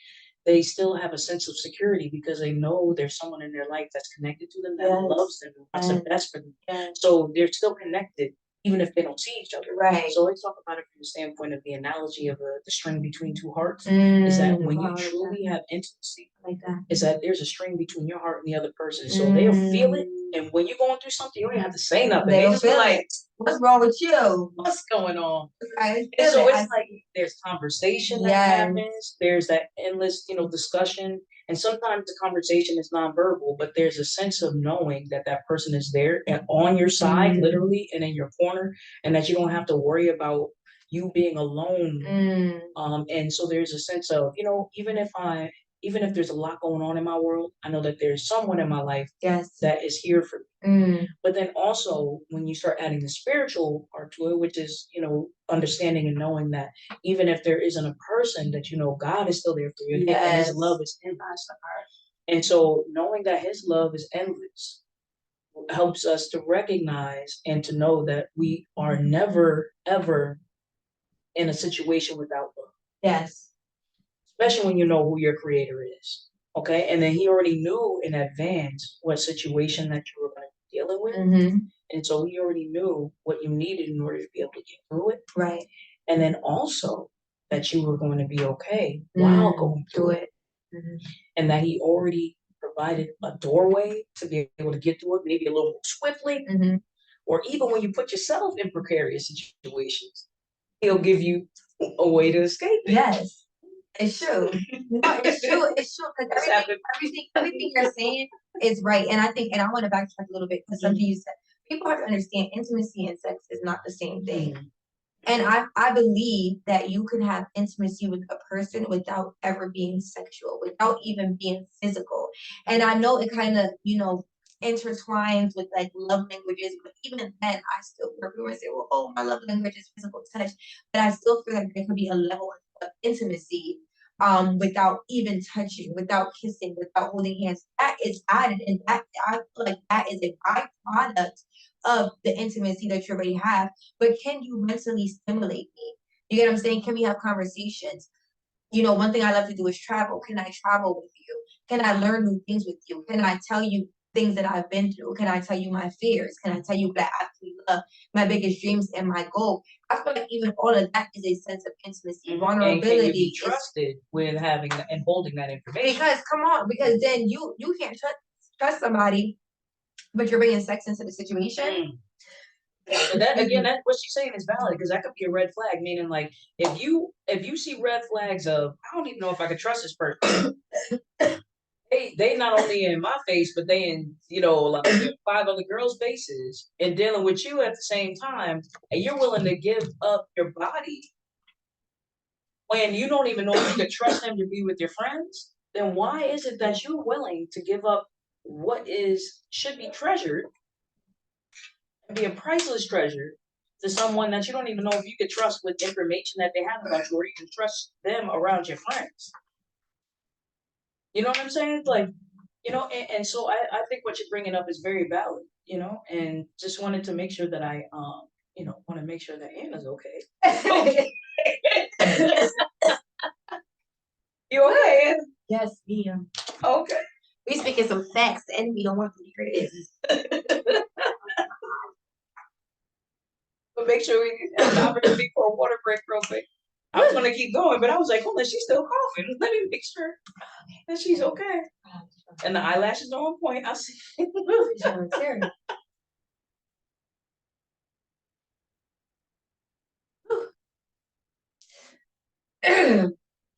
Speaker 1: they still have a sense of security because they know there's someone in their life that's connected to them, that loves them, and wants the best for them. So they're still connected, even if they don't see each other.
Speaker 2: Right.
Speaker 1: So let's talk about it from the standpoint of the analogy of the string between two hearts. Is that when you truly have intimacy,
Speaker 2: Like that.
Speaker 1: is that there's a string between your heart and the other person. So they'll feel it. And when you're going through something, you don't even have to say nothing. They just be
Speaker 2: feel
Speaker 1: like,
Speaker 2: what's wrong with you?
Speaker 1: what's going on?
Speaker 2: I
Speaker 1: And
Speaker 2: feel
Speaker 1: so
Speaker 2: it.
Speaker 1: it's like there's conversation that
Speaker 2: Yes.
Speaker 1: happens, there's that endless, discussion. And sometimes the conversation is nonverbal, but there's a sense of knowing that that person is there and on your side, literally, and in your corner, and that you don't have to worry about you being alone. And so there's a sense of, even if there's a lot going on in my world, I know that there's someone in my life
Speaker 2: Yes.
Speaker 1: that is here for me. But then also when you start adding the spiritual part to it, which is, understanding and knowing that even if there isn't a person, that God is still there for you, and his love is endless. And so knowing that his love is endless helps us to recognize and to know that we are never ever in a situation without love.
Speaker 2: Yes.
Speaker 1: Especially when you know who your creator is. Okay. And then he already knew in advance what situation that you were going to be dealing with. And so he already knew what you needed in order to be able to get through it.
Speaker 2: Right.
Speaker 1: And then also that you were going to be okay while going through it. And that he already provided a doorway to be able to get through it, maybe a little more swiftly. Or even when you put yourself in precarious situations, he'll give you a way to escape it.
Speaker 2: Yes. It's true. No, it's true. It's true. Because everything you're saying is right. And I want to backtrack a little bit because something you said. People have to understand intimacy and sex is not the same thing. And I believe that you can have intimacy with a person without ever being sexual, without even being physical. And I know it kind of, intertwines with like love languages, but even then I still remember and say, well, oh, my love language is physical touch. But I still feel like there could be a level of intimacy without even touching, without kissing, without holding hands. That is added, and that I feel like that is a byproduct of the intimacy that you already have. But can you mentally stimulate me? You get what I'm saying? Can we have conversations? One thing I love to do is travel. Can I travel with you? Can I learn new things with you? Can I tell you things that I've been through? Can I tell you my fears? Can I tell you what I actually love, my biggest dreams and my goal? I feel like even all of that is a sense of intimacy, vulnerability.
Speaker 1: And can you be trusted with having and holding that information?
Speaker 2: Because come on, because then you can't trust somebody, but you're bringing sex into the situation.
Speaker 1: So that again, that what she's saying is valid because that could be a red flag. Meaning, like, if you see red flags of, I don't even know if I could trust this person. They not only in my face, but they in like 5 other girls' faces and dealing with you at the same time, and you're willing to give up your body when you don't even know if you could trust them to be with your friends. Then why is it that you're willing to give up what should be treasured and be a priceless treasure to someone that you don't even know if you could trust with information that they have about you, or you can trust them around your friends? You know what I'm saying? Like, and so I think what you're bringing up is very valid, and just wanted to make sure that I, want to make sure that Anna's okay. You okay, Anna?
Speaker 2: Yes, yeah.
Speaker 1: Okay.
Speaker 2: We speaking some facts, and we don't want to hear this.
Speaker 1: But make sure we stop her before a water break real quick. I was gonna keep going, but I was like, hold on, she's still coughing. Let me make sure that she's okay. And the eyelashes are on point. I see.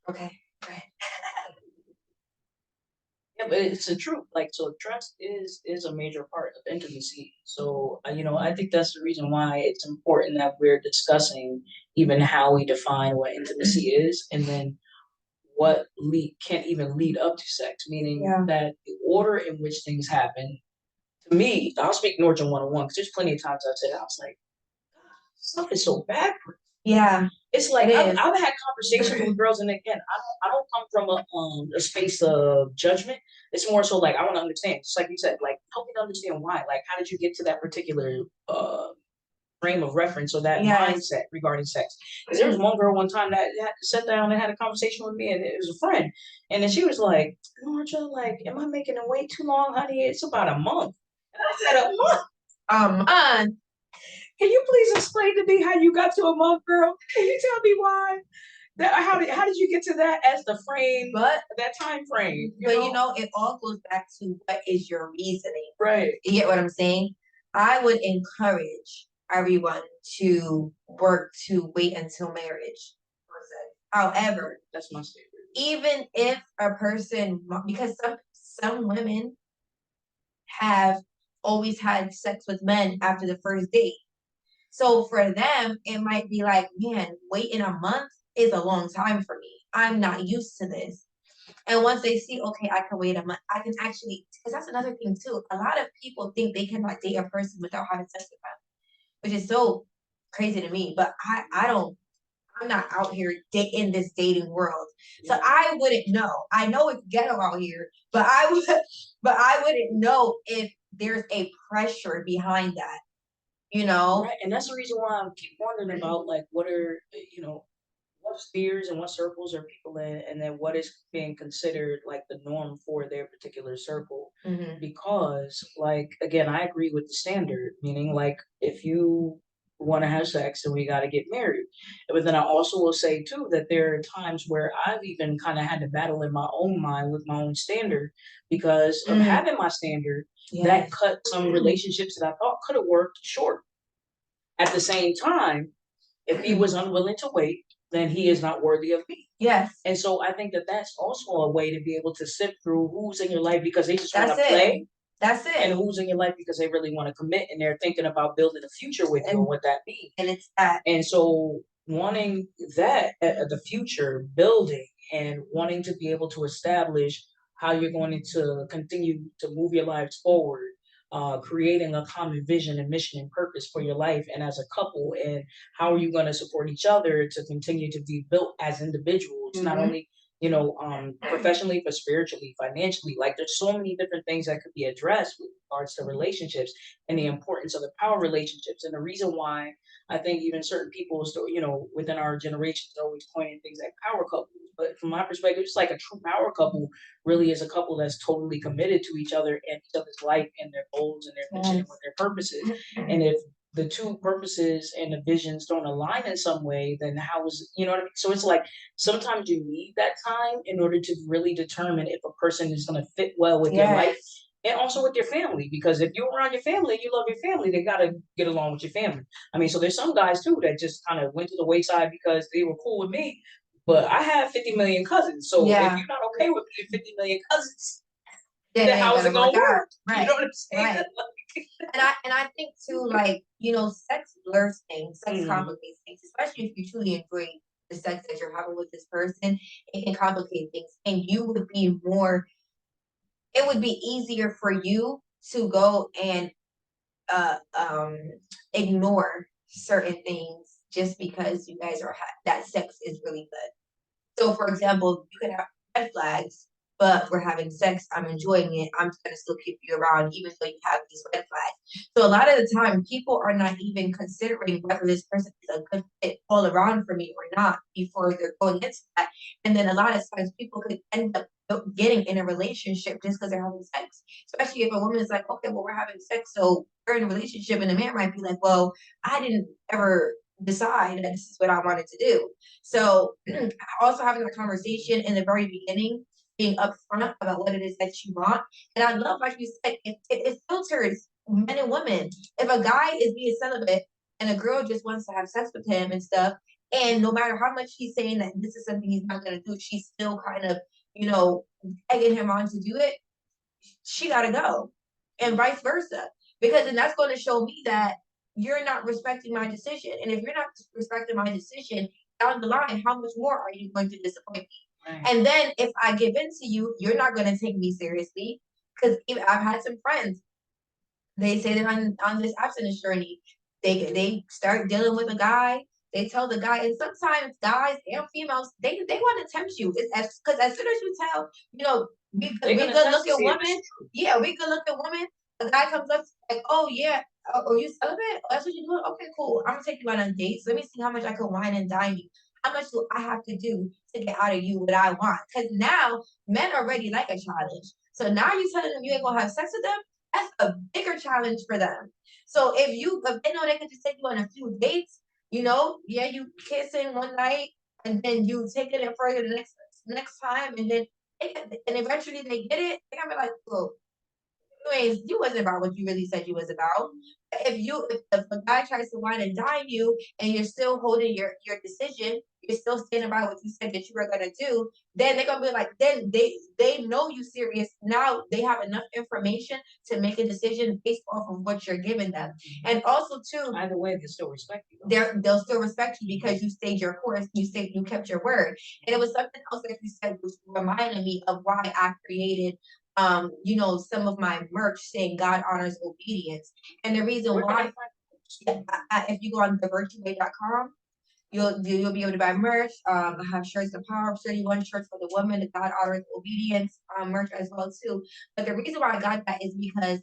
Speaker 2: Okay.
Speaker 1: Yeah, but it's the truth. Like, so trust is a major part of intimacy. So, I think that's the reason why it's important that we're discussing even how we define what intimacy is, and then what can't even lead up to sex. Meaning that the order in which things happen. To me, I'll speak Norton 101 because there's plenty of times I've said, I was like, stuff is so bad.
Speaker 2: Yeah,
Speaker 1: It's
Speaker 2: it
Speaker 1: like
Speaker 2: is.
Speaker 1: I've had conversations with girls, and again, I don't come from a space of judgment. It's more so like I want to understand, just like you said, like help me to understand why. Like, how did you get to that particular frame of reference or that
Speaker 2: Yes.
Speaker 1: mindset regarding sex? Because there was one girl one time that had sat down and had a conversation with me, and it was a friend, and then she was like, "Marja, like, am I making it wait too long, honey? It's about a month." And I said, "A month?
Speaker 2: Um,
Speaker 1: Can you please explain to me how you got to a month, girl? Can you tell me why? How did you get to that as the frame,
Speaker 2: but
Speaker 1: that time frame?
Speaker 2: you know, it all goes back to what is your reasoning.
Speaker 1: Right.
Speaker 2: You get what I'm saying? I would encourage everyone to work to wait until marriage. However,
Speaker 1: That's my statement.
Speaker 2: even if a person, because some women have always had sex with men after the first date. So for them, it might be like, man, waiting a month is a long time for me. I'm not used to this. And once they see, okay, I can wait a month, I can actually, because that's another thing too. A lot of people think they cannot date a person without having sex with them, which is so crazy to me. But I don't, I'm not out here in this dating world. So I wouldn't know. I know it's ghetto out here, but but I wouldn't know if there's a pressure behind that, you know?
Speaker 1: Right, and that's the reason why I keep wondering about like what are what spheres and what circles are people in, and then what is being considered like the norm for their particular circle.
Speaker 2: Mm-hmm.
Speaker 1: Because, like, again, I agree with the standard, meaning like if you want to have sex, then we got to get married. But then I also will say too that there are times where I've even kind of had to battle in my own mind with my own standard because of having my standard that cut some relationships that I thought could have worked short. At the same time, if he was unwilling to wait, then he is not worthy of me.
Speaker 2: Yes.
Speaker 1: And so I think that that's also a way to be able to sift through who's in your life because they just want
Speaker 2: That's
Speaker 1: to
Speaker 2: it.
Speaker 1: play,
Speaker 2: That's it.
Speaker 1: and who's in your life because they really want to commit and they're thinking about building a future with you and what that means.
Speaker 2: And it's that.
Speaker 1: And so wanting that the future building and wanting to be able to establish how you're going to continue to move your lives forward, creating a common vision and mission and purpose for your life and as a couple, and how are you going to support each other to continue to be built as individuals, not only professionally but spiritually, financially. Like there's so many different things that could be addressed with regards to relationships and the importance of the power relationships. And the reason why I think even certain people still, within our generation, are always pointing things like power couples. But from my perspective, it's like a true power couple really is a couple that's totally committed to each other and each other's life and their goals and their mission and what their purpose is. And if the two purposes and the visions don't align in some way, then how is, you know what I mean? So it's like sometimes you need that time in order to really determine if a person is going to fit well with your life and also with your family. Because if you're around your family, you love your family, they got to get along with your family. I mean, so there's some guys too that just kind of went to the wayside because they were cool with me, but I have 50 million cousins. So if you're not okay with me and 50 million cousins, then how's it gonna work?
Speaker 2: Right.
Speaker 1: You know what I'm saying?
Speaker 2: Right. And I think too, like, you know, sex blurs things, sex complicates things, especially if you truly enjoy the sex that you're having with this person, it can complicate things. And you would be more, it would be easier for you to go and uh um ignore certain things just because you guys are that sex is really good. So, for example, you can have red flags, but we're having sex. I'm enjoying it. I'm gonna still keep you around, even though you have these red flags. So, a lot of the time, people are not even considering whether this person is a good fit all around for me or not before they're going into that. And then a lot of times, people could end up getting in a relationship just because they're having sex. Especially if a woman is like, okay, well, we're having sex, so we're in a relationship, and the man might be like, well, I didn't ever decide that this is what I wanted to do. So also having a conversation in the very beginning, being upfront about what it is that you want. And I love, like you said, it filters men and women. If a guy is being celibate and a girl just wants to have sex with him and stuff, and no matter how much he's saying that this is something he's not going to do, she's still kind of, you know, egging him on to do it, she got to go. And vice versa. Because then that's going to show me that you're not respecting my decision. And if you're not respecting my decision, down the line, how much more are you going to disappoint me? Right. And then if I give in to you, you're not going to take me seriously. Because I've had some friends, they say they're on this abstinence journey. They start dealing with a guy. They tell the guy, and sometimes guys and females, they want to tempt you. It's because as soon as you tell, you know, we good looking woman, yeah, we good looking woman. A guy comes up like, oh yeah, oh you celibate? Oh, that's what you doing? Okay, cool. I'm gonna take you on a date. So let me see how much I can wine and dine you. How much do I have to do to get out of you what I want? Because now men already like a challenge. So now you telling them you ain't gonna have sex with them. That's a bigger challenge for them. So if they know they can just take you on a few dates, you know, yeah, you kissing one night and then you taking it further the next time, and then and eventually they get it. They're gonna be like, "Well, you wasn't about what you really said you was about." If a guy tries to wine and dine you and you're still holding your decision, you're still standing by what you said that you were gonna do, then they're gonna be like, then they know you serious. Now they have enough information to make a decision based off of what you're giving them. And also too,
Speaker 1: either way, they still respect you.
Speaker 2: They'll still respect you because you stayed your course, you kept your word. And it was something else that you said which reminded me of why I created you know, some of my merch saying God honors obedience. And the reason why, if you go on thevirtueway.com, you'll be able to buy merch. I have shirts, the Power of 31 shirts for the woman, the God honors obedience merch as well too. But the reason why I got that is because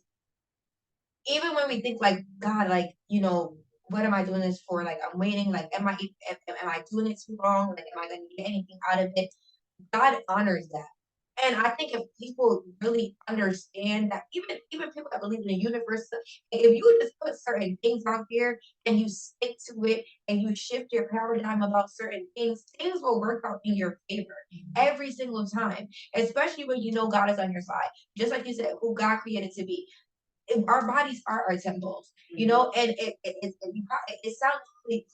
Speaker 2: even when we think like God, like, you know, what am I doing this for? Like I'm waiting, like am I doing it too long? Like am I gonna get anything out of it? God honors that. And I think if people really understand that, even people that believe in the universe, if you just put certain things out there and you stick to it and you shift your paradigm about certain things, things will work out in your favor every single time. Especially when you know God is on your side. Just like you said, who God created to be, our bodies are our temples, you know, and it sounds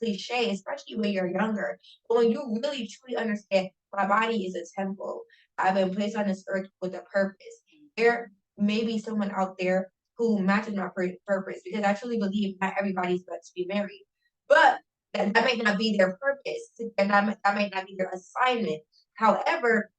Speaker 2: cliche, especially when you're younger. But when you really truly understand, my body is a temple. I've been placed on this earth with a purpose. There may be someone out there who matches my purpose because I truly believe not everybody's meant to be married, but that may not be their purpose, and that may not be their assignment. However,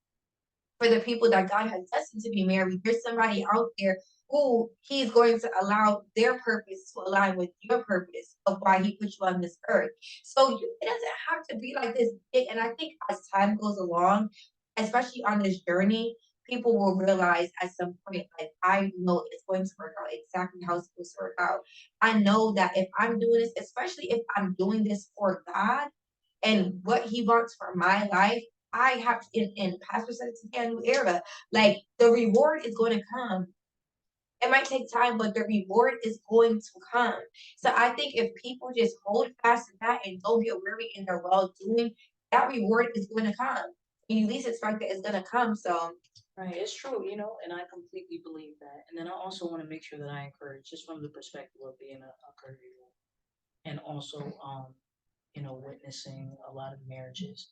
Speaker 2: for the people that God has destined to be married, there's somebody out there who He's going to allow their purpose to align with your purpose of why He put you on this earth. So it doesn't have to be like this big. And I think as time goes along, especially on this journey, people will realize at some point, like, I know it's going to work out exactly how it's supposed to work out. I know that if I'm doing this, especially if I'm doing this for God and what He wants for my life, I have in Pastor said it's a new era. Like the reward is going to come. It might take time, but the reward is going to come. So I think if people just hold fast to that and don't get weary in their well doing, that reward is going to come. And you least expect it is going to come. So
Speaker 1: right, it's true, you know, and I completely believe that. And then I also want to make sure that I encourage, just from the perspective of being a career and also, you know, witnessing a lot of marriages,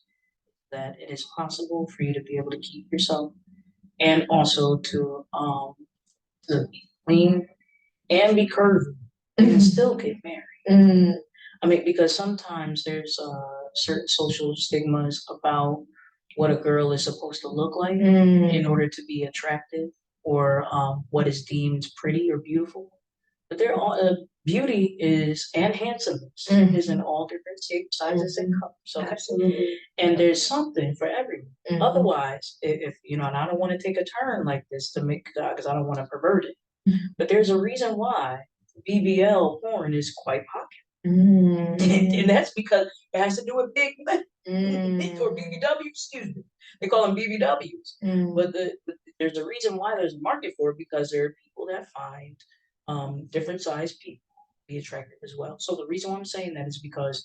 Speaker 1: that it is possible for you to be able to keep yourself and also to be clean and be curvy and still get married.
Speaker 2: mm,
Speaker 1: I mean, because sometimes there's certain social stigmas about what a girl is supposed to look like in order to be attractive, or what is deemed pretty or beautiful. But they're all beauty is and handsomeness is in all different shapes, sizes, and colors. Okay?
Speaker 2: absolutely.
Speaker 1: And there's something for everyone.
Speaker 2: Mhm.
Speaker 1: Otherwise, if you know, and I don't want to take a turn like this to make because I don't want to pervert it, but there's a reason why BBL porn is quite popular. And that's because it has to do with big men or BBWs, excuse me. They call them BBWs. But there's a reason why there's a market for it, because there are people that find different sized people be attractive as well. So the reason why I'm saying that is because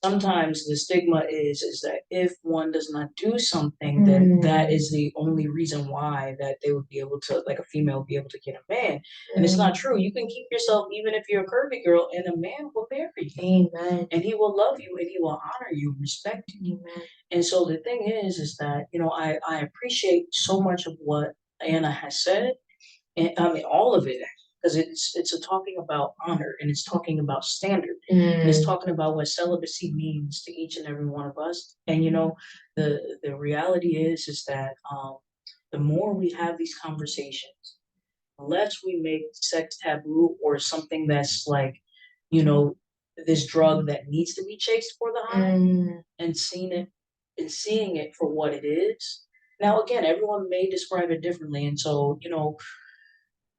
Speaker 1: sometimes the stigma is that if one does not do something, then that is the only reason why that they would be able to, like a female, be able to get a man. And it's not true. You can keep yourself even if you're a curvy girl, and a man will marry you.
Speaker 2: Amen.
Speaker 1: And he will love you, and he will honor you, respect you.
Speaker 2: Amen.
Speaker 1: And so the thing is that, you know, I appreciate so much of what Anna has said, and I mean all of it, because it's a talking about honor, and it's talking about standard, and it's talking about what celibacy means to each and every one of us. And you know, the reality is that the more we have these conversations, the less we make sex taboo or something that's like, you know, this drug that needs to be chased for the high,
Speaker 2: Mm,
Speaker 1: and seeing it for what it is. Now, again, everyone may describe it differently, and so,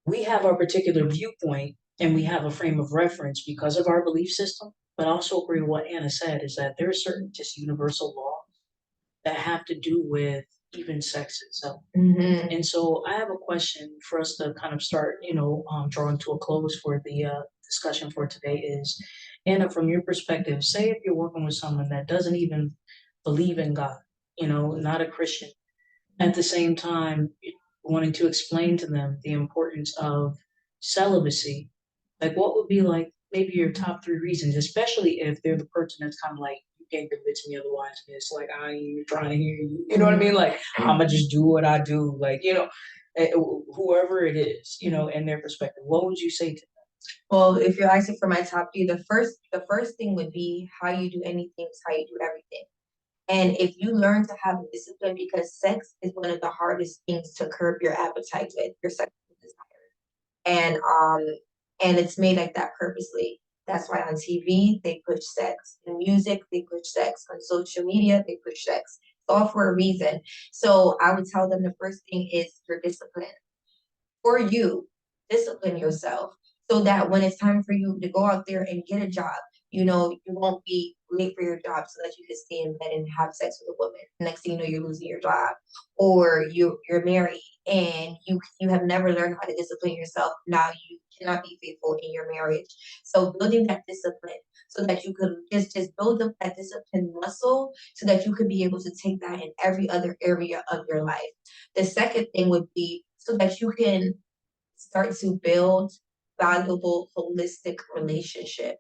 Speaker 1: we have our particular viewpoint and we have a frame of reference because of our belief system. But I also agree with what Anna said is that there are certain just universal laws that have to do with even sex itself.
Speaker 2: mhm.
Speaker 1: And so I have a question for us to kind of start, drawing to a close for the discussion for today is, Anna, from your perspective, say if you're working with someone that doesn't even believe in God, not a Christian, at the same time wanting to explain to them the importance of celibacy, like what would be like maybe your top three reasons, especially if they're the person that's kind of like, you can't convince me otherwise. And it's like I ain't even trying to hear you. You know what I mean? Like I'ma just do what I do. Like, whoever it is, in their perspective, what would you say to them?
Speaker 2: Well, if you're asking for my top three, the first thing would be how you do anything is how you do everything. And if you learn to have discipline, because sex is one of the hardest things to curb your appetite with, your sexual desire. And it's made like that purposely. That's why on TV they push sex. In music, they push sex. On social media, they push sex. It's all for a reason. So I would tell them the first thing is your discipline for you, discipline yourself so that when it's time for you to go out there and get a job, you won't be late for your job so that you can stay in bed and have sex with a woman. Next thing you know, you're losing your job, or you're married and you have never learned how to discipline yourself. Now you cannot be faithful in your marriage. So building that discipline so that you could just build up that discipline muscle so that you could be able to take that in every other area of your life. The second thing would be so that you can start to build valuable, holistic relationship.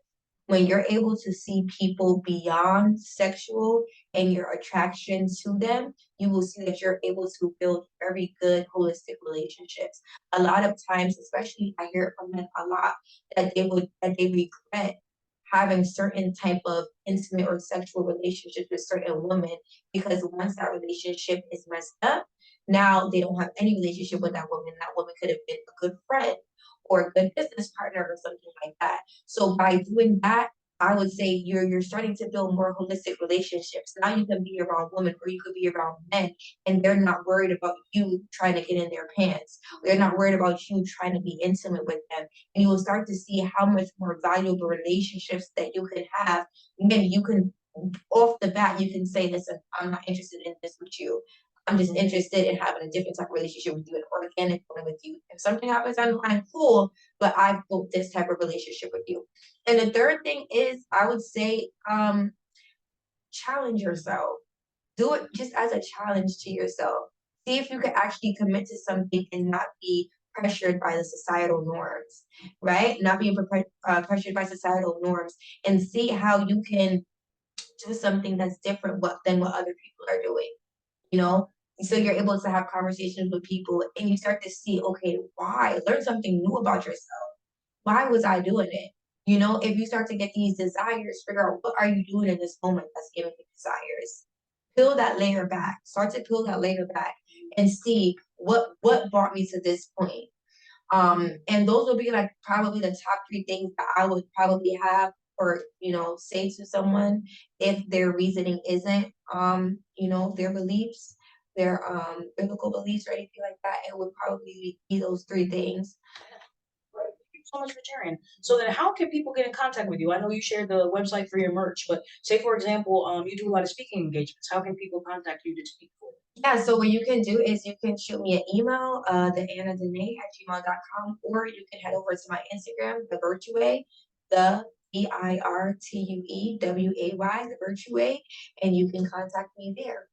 Speaker 2: When you're able to see people beyond sexual and your attraction to them, you will see that you're able to build very good, holistic relationships. A lot of times, especially I hear it from men a lot, that they regret having certain type of intimate or sexual relationships with certain women because once that relationship is messed up, now they don't have any relationship with that woman. That woman could have been a good friend or a good business partner or something like that. So by doing that, I would say you're starting to build more holistic relationships. Now you can be around women or you could be around men and they're not worried about you trying to get in their pants. They're not worried about you trying to be intimate with them. And you will start to see how much more valuable relationships that you can have when you can off the bat you can say, listen, I'm not interested in this with you. I'm just interested in having a different type of relationship with you, an organic one with you. If something happens down the line, cool, but I've built this type of relationship with you. And the third thing is, I would say, challenge yourself. Do it just as a challenge to yourself. See if you can actually commit to something and not be pressured by the societal norms, right? Not being pressured by societal norms, and see how you can do something that's different than what other people are doing, you know? So you're able to have conversations with people and you start to see, okay, why? Learn something new about yourself. Why was I doing it? If you start to get these desires, figure out what are you doing in this moment that's giving you desires. Peel that layer back. Start to peel that layer back and see what brought me to this point. And those will be like probably the top three things that I would probably have or say to someone if their reasoning isn't their beliefs, their biblical beliefs or anything like that. It would probably be those three things.
Speaker 1: Right. Thank you so much for sharing. So then how can people get in contact with you? I know you shared the website for your merch, but say for example, you do a lot of speaking engagements. How can people contact you to speak for?
Speaker 2: Yeah, so what you can do is you can shoot me an email, theannadene@gmail.com, or you can head over to my Instagram, the Virtue, the VIRTUEWAY, the Virtue, and you can contact me there.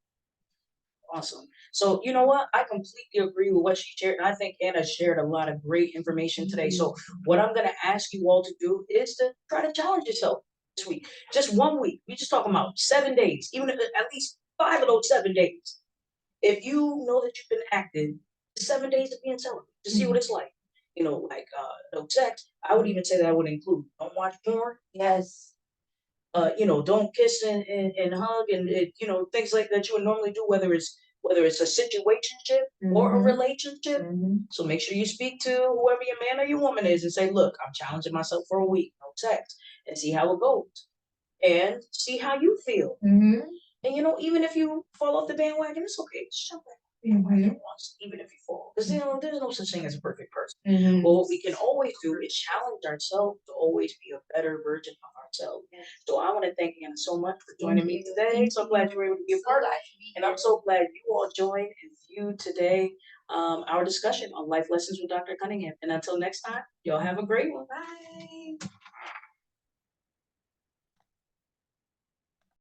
Speaker 1: Awesome. So you know what? I completely agree with what she shared. And I think Anna shared a lot of great information today. So what I'm gonna ask you all to do is to try to challenge yourself this week. Just 1 week. We just talking about 7 days, even if at least 5 of those 7 days. If you know that you've been active, 7 days of being celibate, to see what it's like. Like no sex. I would even say that I would include don't watch porn.
Speaker 2: Yes.
Speaker 1: Don't kiss and hug and things like that you would normally do, whether it's whether it's a situationship or a
Speaker 2: Mhm.
Speaker 1: relationship.
Speaker 2: Mhm.
Speaker 1: So make sure you speak to whoever your man or your woman is and say, look, I'm challenging myself for a week, no sex, and see how it goes. And see how you feel.
Speaker 2: Mhm.
Speaker 1: And even if you fall off the bandwagon, it's okay. Just jump back on the bandwagon once, even if you fall. Because there's no such thing as a perfect person.
Speaker 2: Mhm.
Speaker 1: But what we can always do is challenge ourselves to always be a better version of ourselves. So I want to thank you so much for joining me today.
Speaker 2: Thank
Speaker 1: So glad you were able to be a
Speaker 2: So
Speaker 1: part.
Speaker 2: glad to be
Speaker 1: And I'm
Speaker 2: here.
Speaker 1: so glad you all joined and viewed today our discussion on life lessons with Dr. Cunningham. And until next time, y'all have a great one.
Speaker 2: Bye.